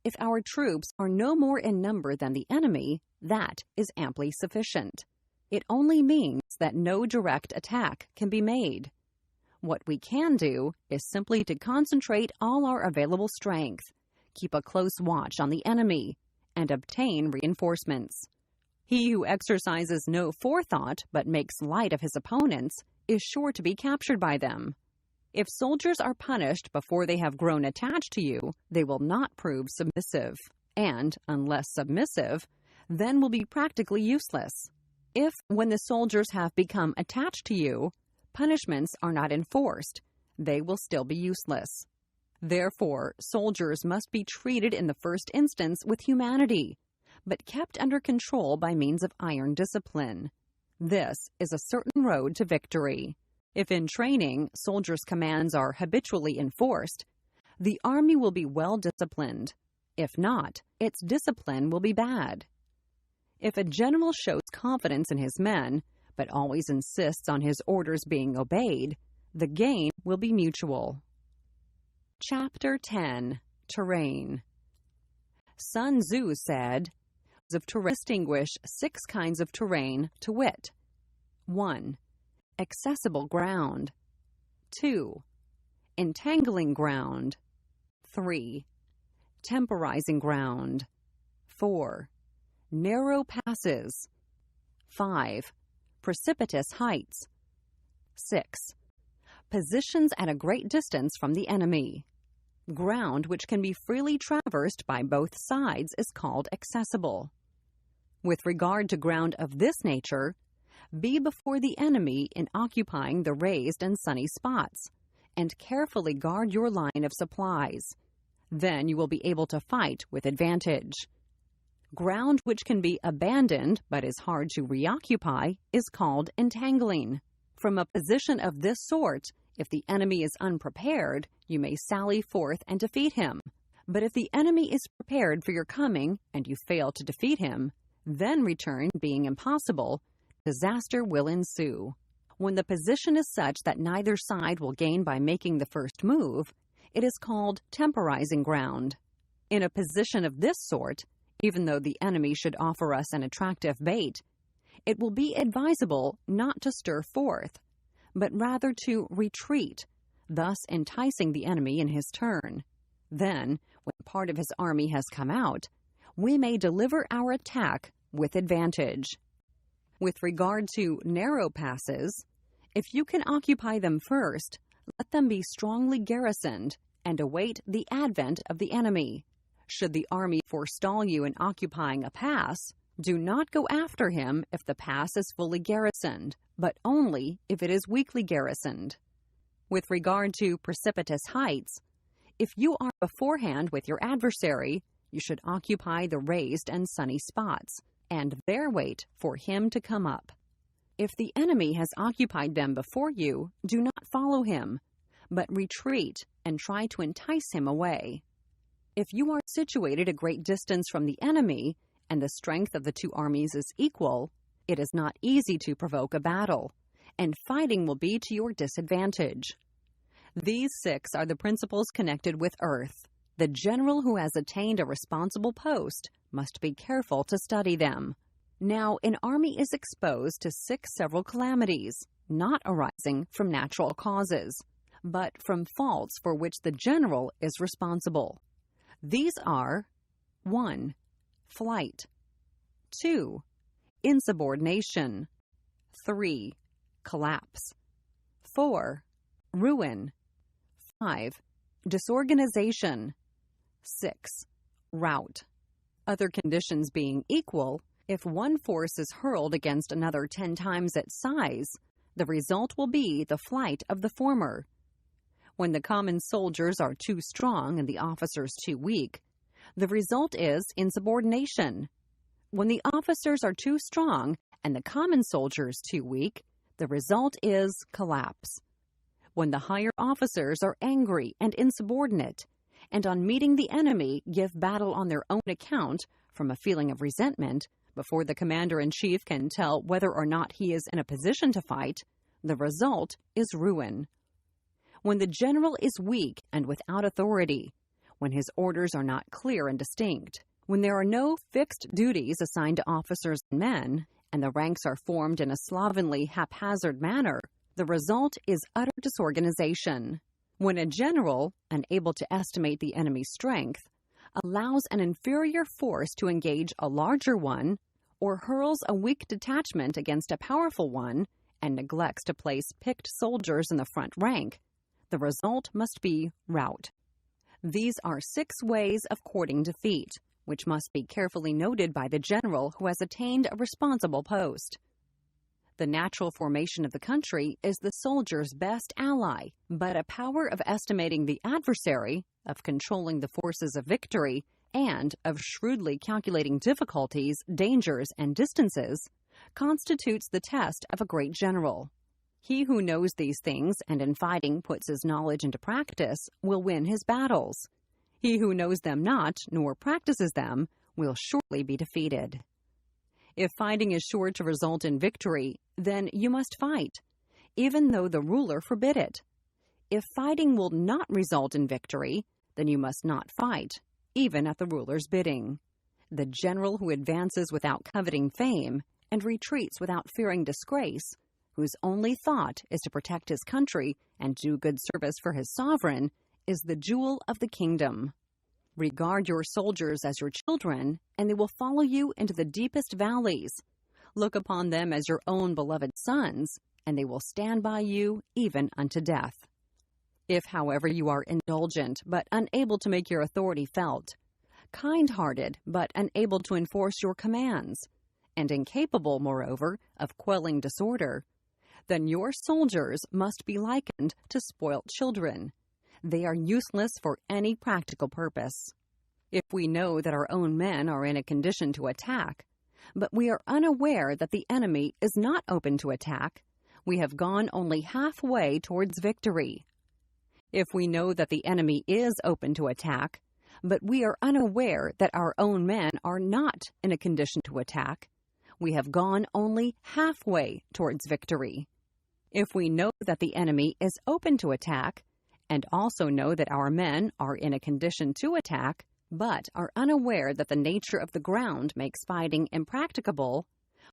If our troops are no more in number than the enemy, that is amply sufficient. It only means that no direct attack can be made. What we can do is simply to concentrate all our available strength, keep a close watch on the enemy, and obtain reinforcements. He who exercises no forethought but makes light of his opponents is sure to be captured by them. If soldiers are punished before they have grown attached to you, they will not prove submissive, and, unless submissive, then will be practically useless. If, when the soldiers have become attached to you, punishments are not enforced, they will still be useless. Therefore, soldiers must be treated in the first instance with humanity, but kept under control by means of iron discipline. This is a certain road to victory. If in training, soldiers' commands are habitually enforced, the army will be well disciplined. If not, its discipline will be bad. If a general shows confidence in his men, but always insists on his orders being obeyed, the gain will be mutual. Chapter 10. Terrain. Sun Tzu said, to distinguish 6 kinds of terrain, to wit: 1. Accessible ground. 2. Entangling ground. 3. Temporizing ground. 4. Narrow passes. 5. Precipitous heights. 6. Positions at a great distance from the enemy. Ground which can be freely traversed by both sides is called accessible. With regard to ground of this nature, be before the enemy in occupying the raised and sunny spots, and carefully guard your line of supplies. Then you will be able to fight with advantage. Ground which can be abandoned but is hard to reoccupy is called entangling. From a position of this sort, if the enemy is unprepared, you may sally forth and defeat him. But if the enemy is prepared for your coming and you fail to defeat him, then return being impossible, disaster will ensue. When the position is such that neither side will gain by making the first move, it is called temporizing ground. In a position of this sort, even though the enemy should offer us an attractive bait, it will be advisable not to stir forth, but rather to retreat, thus enticing the enemy in his turn. Then, when part of his army has come out, we may deliver our attack with advantage. With regard to narrow passes, if you can occupy them first, Let them be strongly garrisoned and await the advent of the enemy. Should the army forestall you in occupying a pass, do not go after him if the pass is fully garrisoned, but only if it is weakly garrisoned. With regard to precipitous heights, if you are beforehand with your adversary, you should occupy the raised and sunny spots, and there wait for him to come up. If the enemy has occupied them before you, do not follow him, but retreat and try to entice him away. If you are situated a great distance from the enemy, and the strength of the two armies is equal, it is not easy to provoke a battle, and fighting will be to your disadvantage. These 6 are the principles connected with earth. The general who has attained a responsible post must be careful to study them. Now, an army is exposed to 6 several calamities, not arising from natural causes, but from faults for which the general is responsible. These are 1. Flight. 2. Insubordination. 3. Collapse. 4. Ruin. 5. Disorganization. 6. Rout. Other conditions being equal, if one force is hurled against another 10 times its size, the result will be the flight of the former. When the common soldiers are too strong and the officers too weak, the result is insubordination. When the officers are too strong and the common soldiers too weak, the result is collapse. When the higher officers are angry and insubordinate, and on meeting the enemy give battle on their own account from a feeling of resentment, before the commander-in-chief can tell whether or not he is in a position to fight, the result is ruin. When the general is weak and without authority, when his orders are not clear and distinct, when there are no fixed duties assigned to officers and men, and the ranks are formed in a slovenly, haphazard manner, the result is utter disorganization. When a general, unable to estimate the enemy's strength, allows an inferior force to engage a larger one, or hurls a weak detachment against a powerful one, and neglects to place picked soldiers in the front rank, the result must be rout. These are 6 ways of courting defeat, which must be carefully noted by the general who has attained a responsible post. The natural formation of the country is the soldier's best ally, but a power of estimating the adversary, of controlling the forces of victory, and of shrewdly calculating difficulties, dangers, and distances, constitutes the test of a great general. He who knows these things and in fighting puts his knowledge into practice will win his battles. He who knows them not, nor practices them, will surely be defeated. If fighting is sure to result in victory, then you must fight, even though the ruler forbid it. If fighting will not result in victory, then you must not fight, even at the ruler's bidding. The general who advances without coveting fame and retreats without fearing disgrace, whose only thought is to protect his country and do good service for his sovereign, is the jewel of the kingdom. Regard your soldiers as your children, and they will follow you into the deepest valleys. Look upon them as your own beloved sons, and they will stand by you even unto death. If, however, you are indulgent but unable to make your authority felt, kind-hearted but unable to enforce your commands, and incapable, moreover, of quelling disorder, then your soldiers must be likened to spoilt children. They are useless for any practical purpose. If we know that our own men are in a condition to attack, but we are unaware that the enemy is not open to attack, we have gone only halfway towards victory. If we know that the enemy is open to attack, but we are unaware that our own men are not in a condition to attack, we have gone only halfway towards victory. If we know that the enemy is open to attack, and also know that our men are in a condition to attack, but are unaware that the nature of the ground makes fighting impracticable,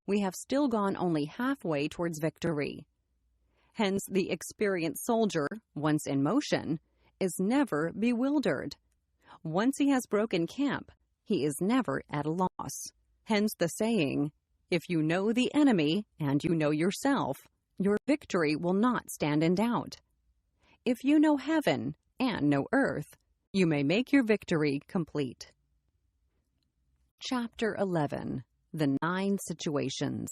we have still gone only halfway towards victory. Hence, the experienced soldier, once in motion, is never bewildered. Once he has broken camp, he is never at a loss. Hence the saying, if you know the enemy and you know yourself, your victory will not stand in doubt. If you know heaven and know earth, you may make your victory complete. Chapter 11. The 9 Situations.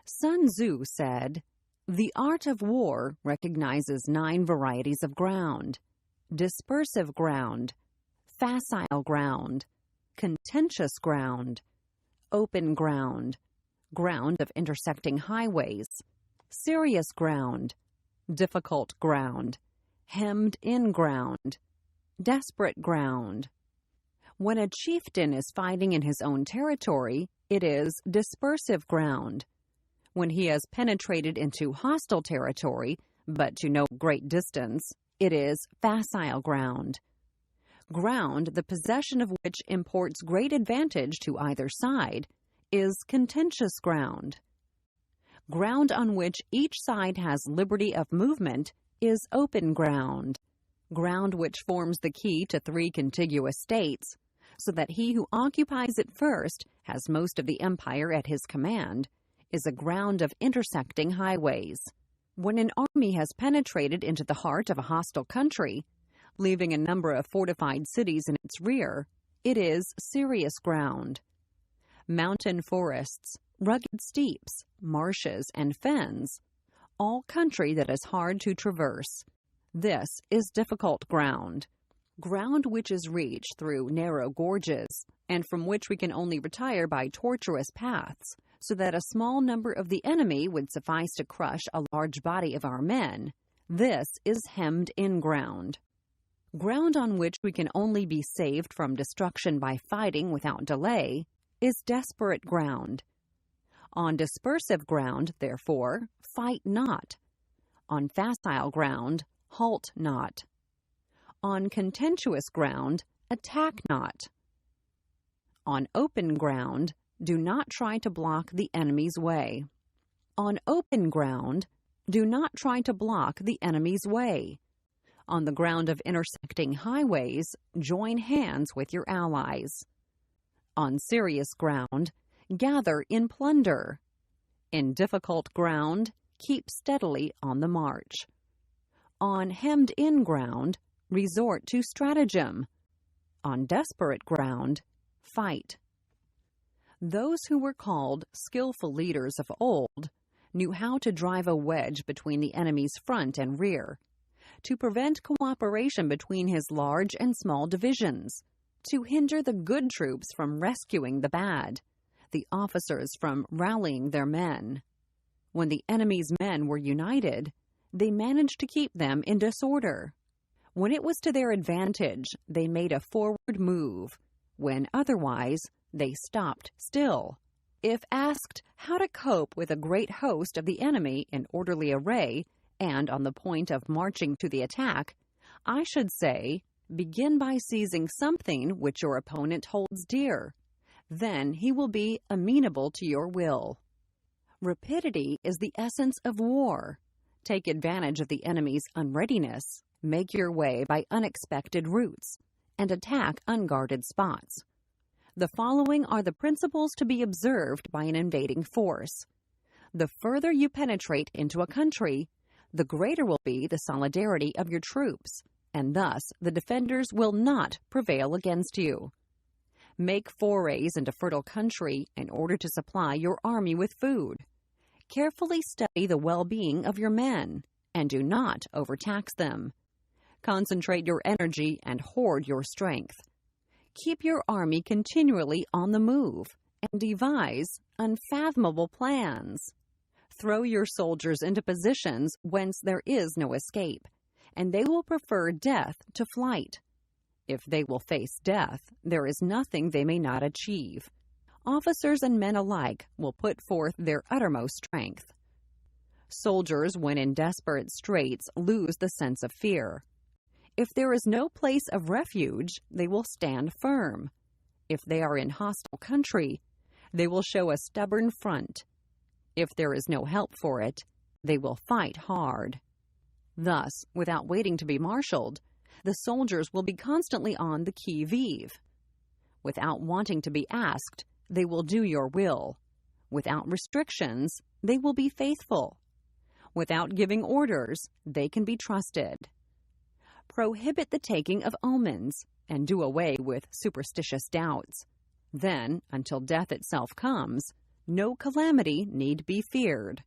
Sun Tzu said, "The art of war recognizes 9 varieties of ground: dispersive ground, facile ground, contentious ground, open ground, ground of intersecting highways, serious ground, difficult ground, hemmed-in ground, desperate ground. When a chieftain is fighting in his own territory, it is dispersive ground. When he has penetrated into hostile territory, but to no great distance, it is facile ground. Ground, the possession of which imports great advantage to either side, is contentious ground. Ground on which each side has liberty of movement is open ground. Ground which forms the key to 3 contiguous states, so that he who occupies it first has most of the empire at his command, is a ground of intersecting highways. When an army has penetrated into the heart of a hostile country, leaving a number of fortified cities in its rear, it is serious ground. Mountain forests, rugged steeps, marshes, and fens, all country that is hard to traverse. This is difficult ground. Ground which is reached through narrow gorges, and from which we can only retire by tortuous paths, so that a small number of the enemy would suffice to crush a large body of our men. This is hemmed-in ground. Ground on which we can only be saved from destruction by fighting without delay is desperate ground. On dispersive ground, therefore, fight not. On facile ground, halt not. On contentious ground, attack not. On open ground, do not try to block the enemy's way. On open ground, do not try to block the enemy's way. On the ground of intersecting highways, join hands with your allies. On serious ground, gather in plunder. In difficult ground, keep steadily on the march. On hemmed-in ground, resort to stratagem. On desperate ground, fight. Those who were called skillful leaders of old knew how to drive a wedge between the enemy's front and rear, to prevent cooperation between his large and small divisions, to hinder the good troops from rescuing the bad, the officers from rallying their men. When the enemy's men were united, they managed to keep them in disorder. When it was to their advantage, they made a forward move. When otherwise, they stopped still. If asked how to cope with a great host of the enemy in orderly array and on the point of marching to the attack, I should say, begin by seizing something which your opponent holds dear. Then he will be amenable to your will. Rapidity is the essence of war. Take advantage of the enemy's unreadiness, make your way by unexpected routes, and attack unguarded spots. The following are the principles to be observed by an invading force. The further you penetrate into a country, the greater will be the solidarity of your troops, and thus the defenders will not prevail against you. Make forays into fertile country in order to supply your army with food. Carefully study the well-being of your men, and do not overtax them. Concentrate your energy and hoard your strength. Keep your army continually on the move, and devise unfathomable plans. Throw your soldiers into positions whence there is no escape, and they will prefer death to flight. If they will face death, there is nothing they may not achieve. Officers and men alike will put forth their uttermost strength. Soldiers, when in desperate straits, lose the sense of fear. If there is no place of refuge, they will stand firm. If they are in hostile country, they will show a stubborn front. If there is no help for it, they will fight hard. Thus, without waiting to be marshaled, the soldiers will be constantly on the qui-vive. Without wanting to be asked, they will do your will. Without restrictions, they will be faithful. Without giving orders, they can be trusted. prohibit the taking of omens, and do away with superstitious doubts. Then, until death itself comes, no calamity need be feared.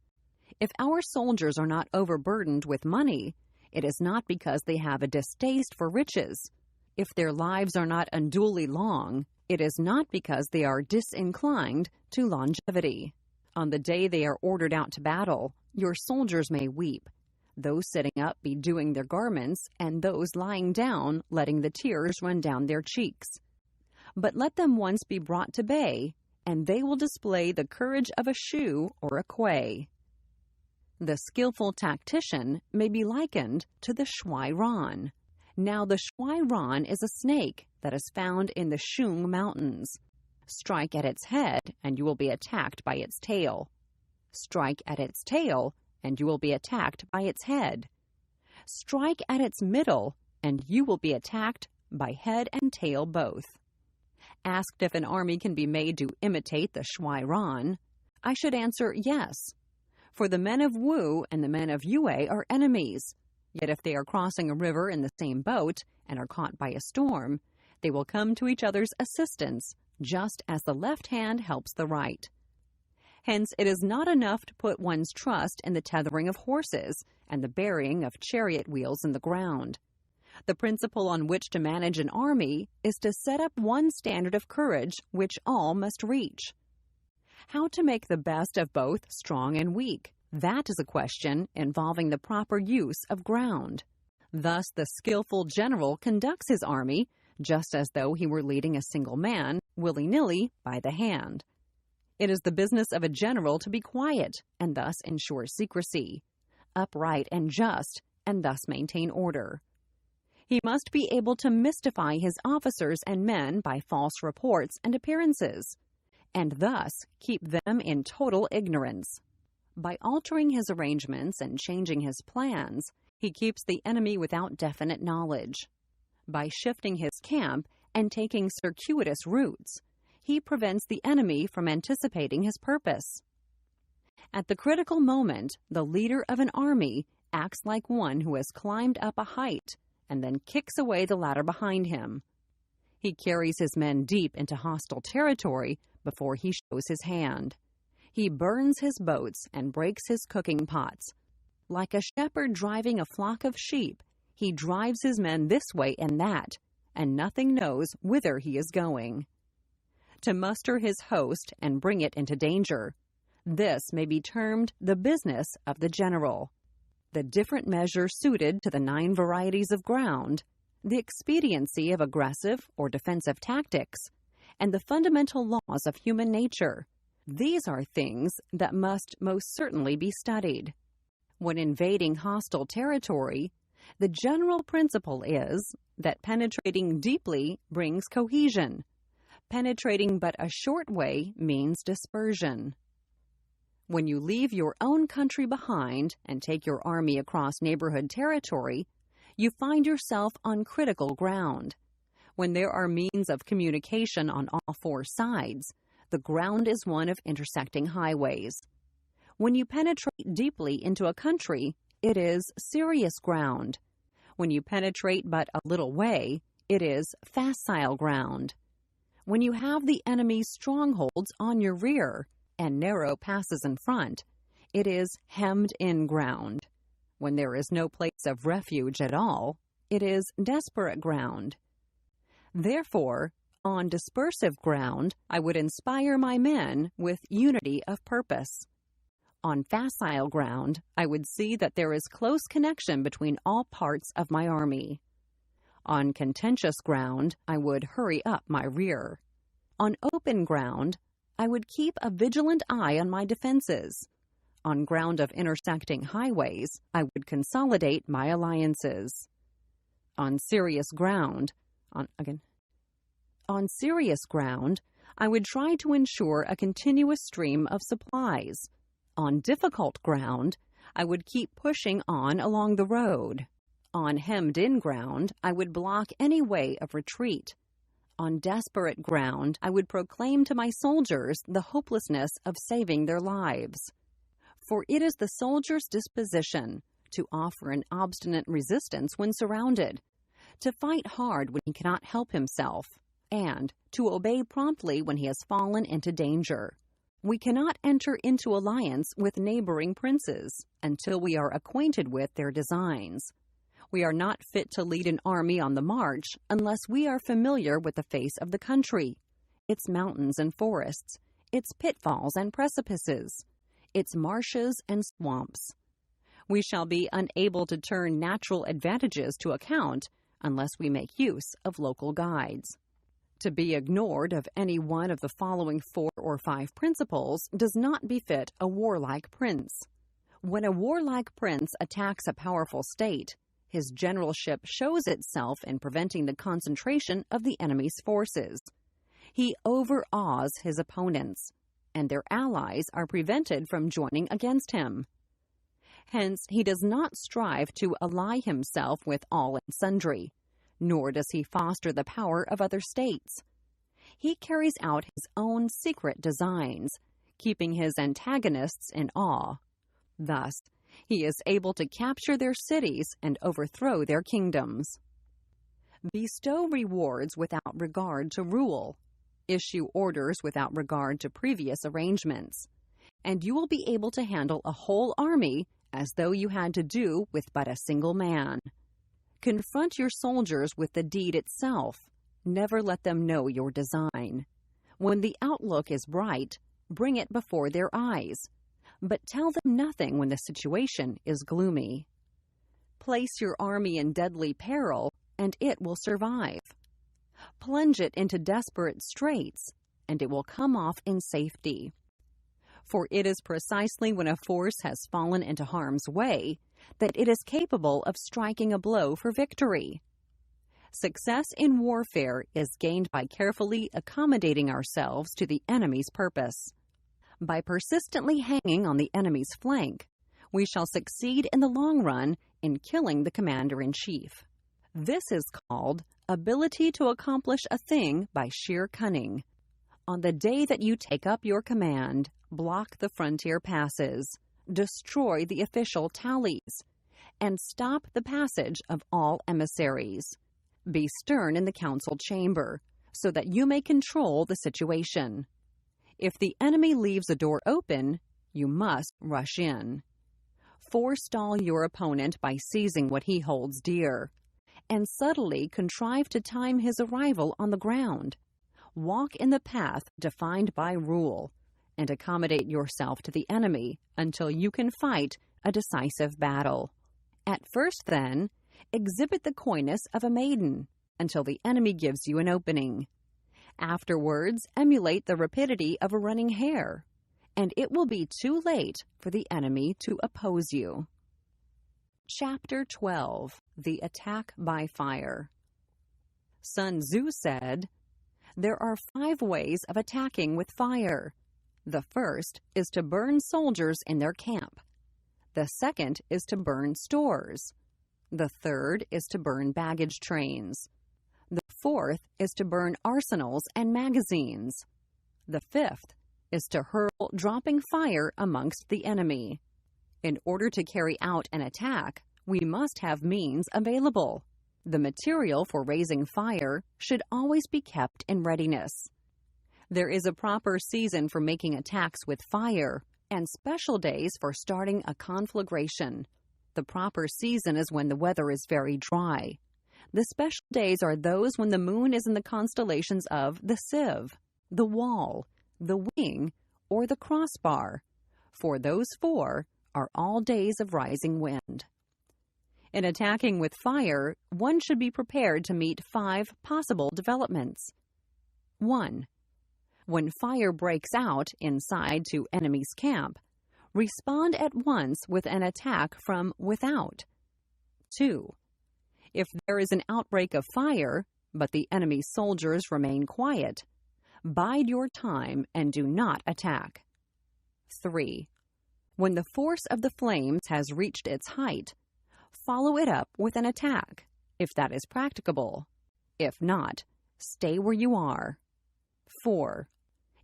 If our soldiers are not overburdened with money, it is not because they have a distaste for riches. If their lives are not unduly long, it is not because they are disinclined to longevity. On the day they are ordered out to battle, your soldiers may weep, those sitting up bedewing their garments, and those lying down letting the tears run down their cheeks. But let them once be brought to bay, and they will display the courage of a shoe or a quay. The skillful tactician may be likened to the Shuai-Ran. Now the Shuai-Ran is a snake that is found in the Shung Mountains. Strike at its head, and you will be attacked by its tail. Strike at its tail, and you will be attacked by its head. Strike at its middle, and you will be attacked by head and tail both. Asked if an army can be made to imitate the Shuai-Ran, I should answer yes. For the men of Wu and the men of Yue are enemies. Yet if they are crossing a river in the same boat and are caught by a storm, they will come to each other's assistance, just as the left hand helps the right. Hence, it is not enough to put one's trust in the tethering of horses and the burying of chariot wheels in the ground. The principle on which to manage an army is to set up one standard of courage which all must reach. How to make the best of both strong and weak? That is a question involving the proper use of ground. Thus, the skillful general conducts his army just as though he were leading a single man, willy-nilly, by the hand. It is the business of a general to be quiet and thus ensure secrecy, upright and just, and thus maintain order. He must be able to mystify his officers and men by false reports and appearances, and thus keep them in total ignorance. By altering his arrangements and changing his plans, he keeps the enemy without definite knowledge. By shifting his camp and taking circuitous routes, he prevents the enemy from anticipating his purpose. At the critical moment, the leader of an army acts like one who has climbed up a height and then kicks away the ladder behind him. He carries his men deep into hostile territory before he shows his hand. He burns his boats and breaks his cooking pots. Like a shepherd driving a flock of sheep, he drives his men this way and that, and nothing knows whither he is going. To muster his host and bring it into danger, this may be termed the business of the general. The different measures suited to the 9 varieties of ground, the expediency of aggressive or defensive tactics, and the fundamental laws of human nature. These are things that must most certainly be studied. When invading hostile territory, the general principle is that penetrating deeply brings cohesion. Penetrating but a short way means dispersion. When you leave your own country behind and take your army across neighborhood territory, you find yourself on critical ground. When there are means of communication on all 4 sides, the ground is one of intersecting highways. When you penetrate deeply into a country, it is serious ground. When you penetrate but a little way, it is facile ground. When you have the enemy's strongholds on your rear and narrow passes in front, it is hemmed-in ground. When there is no place of refuge at all, it is desperate ground. Therefore, on dispersive ground, I would inspire my men with unity of purpose. On facile ground, I would see that there is close connection between all parts of my army. On contentious ground, I would hurry up my rear. On open ground, I would keep a vigilant eye on my defenses. On ground of intersecting highways, I would consolidate my alliances. On serious ground, On serious ground, I would try to ensure a continuous stream of supplies. On difficult ground, I would keep pushing on along the road. On hemmed-in ground, I would block any way of retreat. On desperate ground, I would proclaim to my soldiers the hopelessness of saving their lives. For it is the soldier's disposition to offer an obstinate resistance when surrounded, to fight hard when he cannot help himself, and to obey promptly when he has fallen into danger. We cannot enter into alliance with neighboring princes until we are acquainted with their designs. We are not fit to lead an army on the march unless we are familiar with the face of the country, its mountains and forests, its pitfalls and precipices, its marshes and swamps. We shall be unable to turn natural advantages to account unless we make use of local guides. To be ignored of any one of the following 4 or 5 principles does not befit a warlike prince. When a warlike prince attacks a powerful state, his generalship shows itself in preventing the concentration of the enemy's forces. He overawes his opponents, and their allies are prevented from joining against him. Hence, he does not strive to ally himself with all and sundry, nor does he foster the power of other states. He carries out his own secret designs, keeping his antagonists in awe. Thus, he is able to capture their cities and overthrow their kingdoms. Bestow rewards without regard to rule. Issue orders without regard to previous arrangements, and you will be able to handle a whole army as though you had to do with but a single man. Confront your soldiers with the deed itself. Never let them know your design. When the outlook is bright, bring it before their eyes, but tell them nothing when the situation is gloomy. Place your army in deadly peril, and it will survive. Plunge it into desperate straits, and it will come off in safety. For it is precisely when a force has fallen into harm's way that it is capable of striking a blow for victory. Success in warfare is gained by carefully accommodating ourselves to the enemy's purpose. By persistently hanging on the enemy's flank, we shall succeed in the long run in killing the commander-in-chief. This is called ability to accomplish a thing by sheer cunning. On the day that you take up your command, block the frontier passes, destroy the official tallies, and stop the passage of all emissaries. Be stern in the council chamber, so that you may control the situation. If the enemy leaves a door open, you must rush in. Forestall your opponent by seizing what he holds dear, and subtly contrive to time his arrival on the ground. Walk in the path defined by rule, and accommodate yourself to the enemy until you can fight a decisive battle. At first, then, exhibit the coyness of a maiden until the enemy gives you an opening. Afterwards, emulate the rapidity of a running hare, and it will be too late for the enemy to oppose you. Chapter 12. The Attack by Fire. Sun Tzu said, "There are 5 ways of attacking with fire. The first is to burn soldiers in their camp. The second is to burn stores. The third is to burn baggage trains. The fourth is to burn arsenals and magazines. The fifth is to hurl dropping fire amongst the enemy. In order to carry out an attack, we must have means available. The material for raising fire should always be kept in readiness. There is a proper season for making attacks with fire, and special days for starting a conflagration. The proper season is when the weather is very dry. The special days are those when the moon is in the constellations of the sieve, the wall, the wing, or the crossbar, for those 4 are all days of rising wind. In attacking with fire, one should be prepared to meet 5 possible developments. 1. When fire breaks out inside to enemy's camp, respond at once with an attack from without. 2. If there is an outbreak of fire, but the enemy's soldiers remain quiet, bide your time and do not attack. 3. When the force of the flames has reached its height, follow it up with an attack, if that is practicable. If not, stay where you are. 4.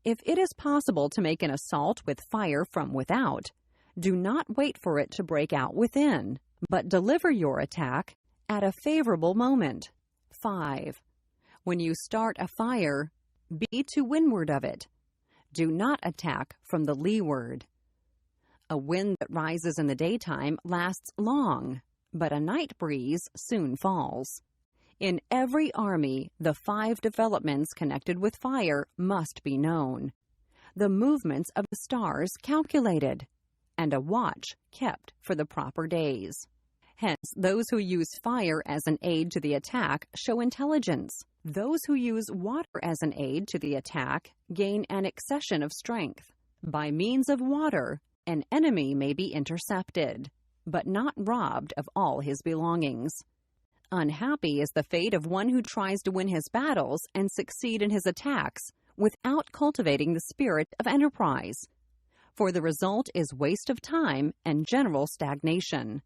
If it is possible to make an assault with fire from without, do not wait for it to break out within, but deliver your attack at a favorable moment, 5. When you start a fire, be to windward of it. Do not attack from the leeward. A wind that rises in the daytime lasts long, but a night breeze soon falls. In every army, the 5 developments connected with fire must be known, the movements of the stars calculated, and a watch kept for the proper days. Hence, those who use fire as an aid to the attack show intelligence. Those who use water as an aid to the attack gain an accession of strength. By means of water, an enemy may be intercepted, but not robbed of all his belongings. Unhappy is the fate of one who tries to win his battles and succeed in his attacks without cultivating the spirit of enterprise, for the result is waste of time and general stagnation.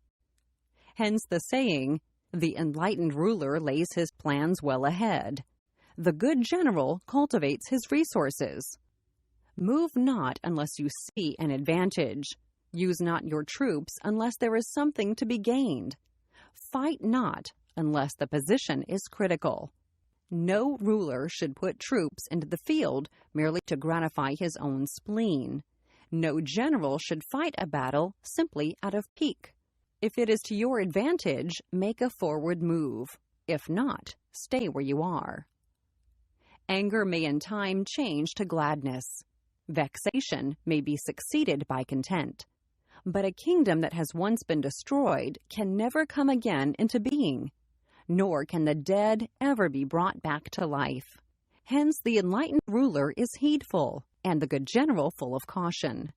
Hence the saying, "The enlightened ruler lays his plans well ahead. The good general cultivates his resources." Move not unless you see an advantage. Use not your troops unless there is something to be gained. Fight not unless the position is critical. No ruler should put troops into the field merely to gratify his own spleen. No general should fight a battle simply out of pique. If it is to your advantage, make a forward move. If not, stay where you are. Anger may in time change to gladness. Vexation may be succeeded by content. But a kingdom that has once been destroyed can never come again into being, nor can the dead ever be brought back to life. Hence the enlightened ruler is heedful, and the good general full of caution.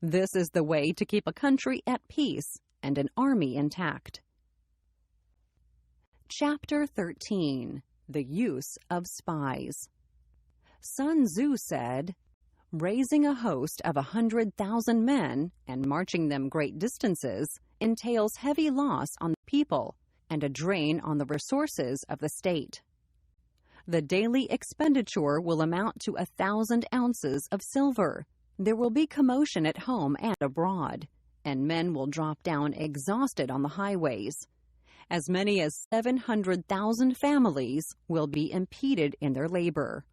This is the way to keep a country at peace and an army intact. Chapter 13. The Use of Spies. Sun Tzu said, "Raising a host of 100,000 men and marching them great distances entails heavy loss on the people and a drain on the resources of the state. The daily expenditure will amount to 1,000 ounces of silver. There will be commotion at home and abroad, and men will drop down exhausted on the highways. As many as 700,000 families will be impeded in their labor.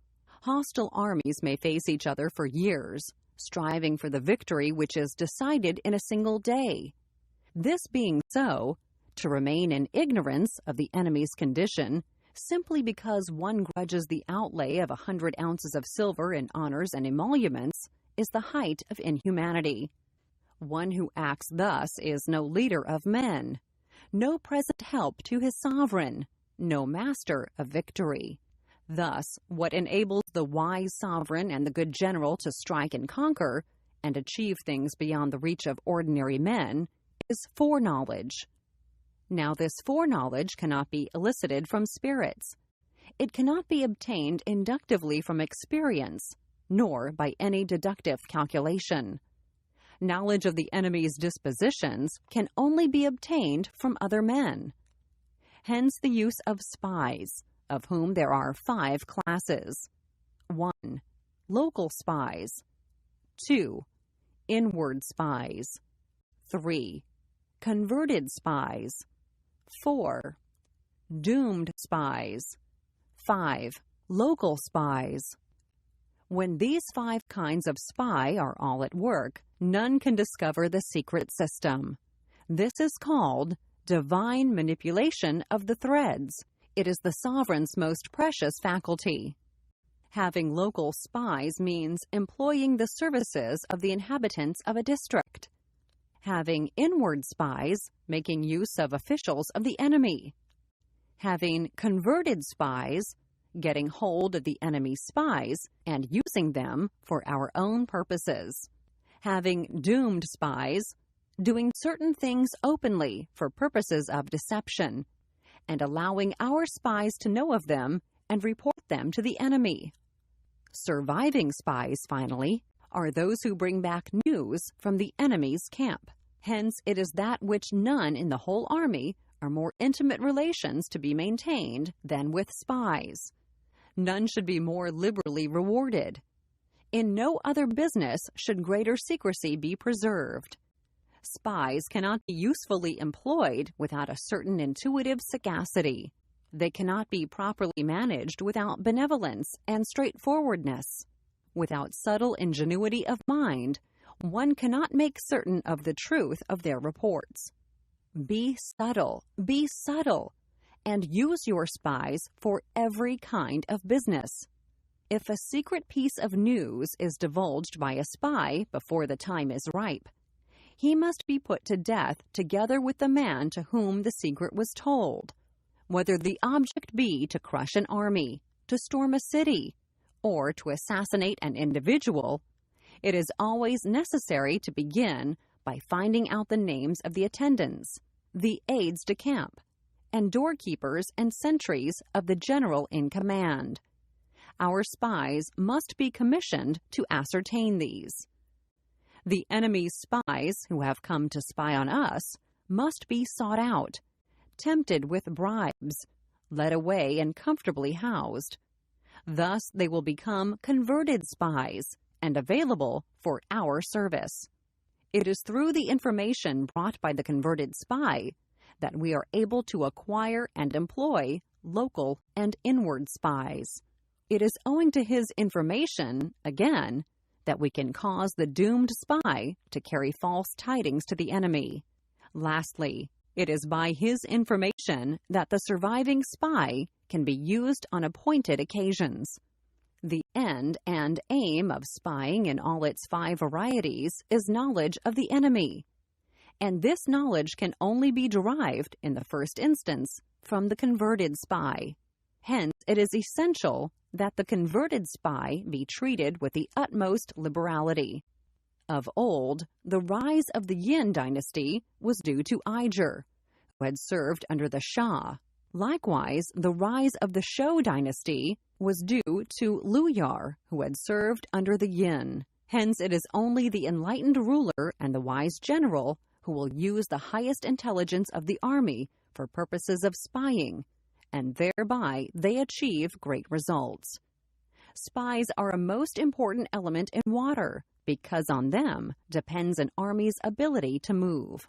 Hostile armies may face each other for years, striving for the victory which is decided in a single day. This being so, to remain in ignorance of the enemy's condition, simply because one grudges the outlay of 100 ounces of silver in honors and emoluments, is the height of inhumanity. One who acts thus is no leader of men, no present help to his sovereign, no master of victory. Thus, what enables the wise sovereign and the good general to strike and conquer, and achieve things beyond the reach of ordinary men, is foreknowledge. Now this foreknowledge cannot be elicited from spirits. It cannot be obtained inductively from experience, nor by any deductive calculation. Knowledge of the enemy's dispositions can only be obtained from other men. Hence the use of spies, of whom there are 5 classes. 1. Local spies. 2. Inward spies. 3. Converted spies. 4. Doomed spies. 5. Local spies. When these 5 kinds of spy are all at work, none can discover the secret system. This is called divine manipulation of the threads. It is the sovereign's most precious faculty. Having local spies means employing the services of the inhabitants of a district. Having inward spies, making use of officials of the enemy. Having converted spies, getting hold of the enemy's spies and using them for our own purposes. Having doomed spies, doing certain things openly for purposes of deception, and allowing our spies to know of them and report them to the enemy. Surviving spies, finally, are those who bring back news from the enemy's camp. Hence, it is that which none in the whole army are more intimate relations to be maintained than with spies. None should be more liberally rewarded. In no other business should greater secrecy be preserved. Spies cannot be usefully employed without a certain intuitive sagacity. They cannot be properly managed without benevolence and straightforwardness. Without subtle ingenuity of mind, one cannot make certain of the truth of their reports. Be subtle, and use your spies for every kind of business. If a secret piece of news is divulged by a spy before the time is ripe, he must be put to death together with the man to whom the secret was told, whether the object be to crush an army, to storm a city, or to assassinate an individual. It is always necessary to begin by finding out the names of the attendants, the aides de camp, and doorkeepers and sentries of the general in command. Our spies must be commissioned to ascertain these. The enemy's spies who have come to spy on us must be sought out, tempted with bribes, led away and comfortably housed. Thus they will become converted spies and available for our service. It is through the information brought by the converted spy that we are able to acquire and employ local and inward spies. It is owing to his information, again, that we can cause the doomed spy to carry false tidings to the enemy. Lastly, it is by his information that the surviving spy can be used on appointed occasions. The end and aim of spying in all its 5 varieties is knowledge of the enemy, and this knowledge can only be derived, in the first instance, from the converted spy. Hence, it is essential that the converted spy be treated with the utmost liberality. Of old, the rise of the Yin dynasty was due to Iger, who had served under the Shah. Likewise, the rise of the Shou dynasty was due to Luyar, who had served under the Yin. Hence, it is only the enlightened ruler and the wise general who will use the highest intelligence of the army for purposes of spying, and thereby they achieve great results. Spies are a most important element in water, because on them depends an army's ability to move.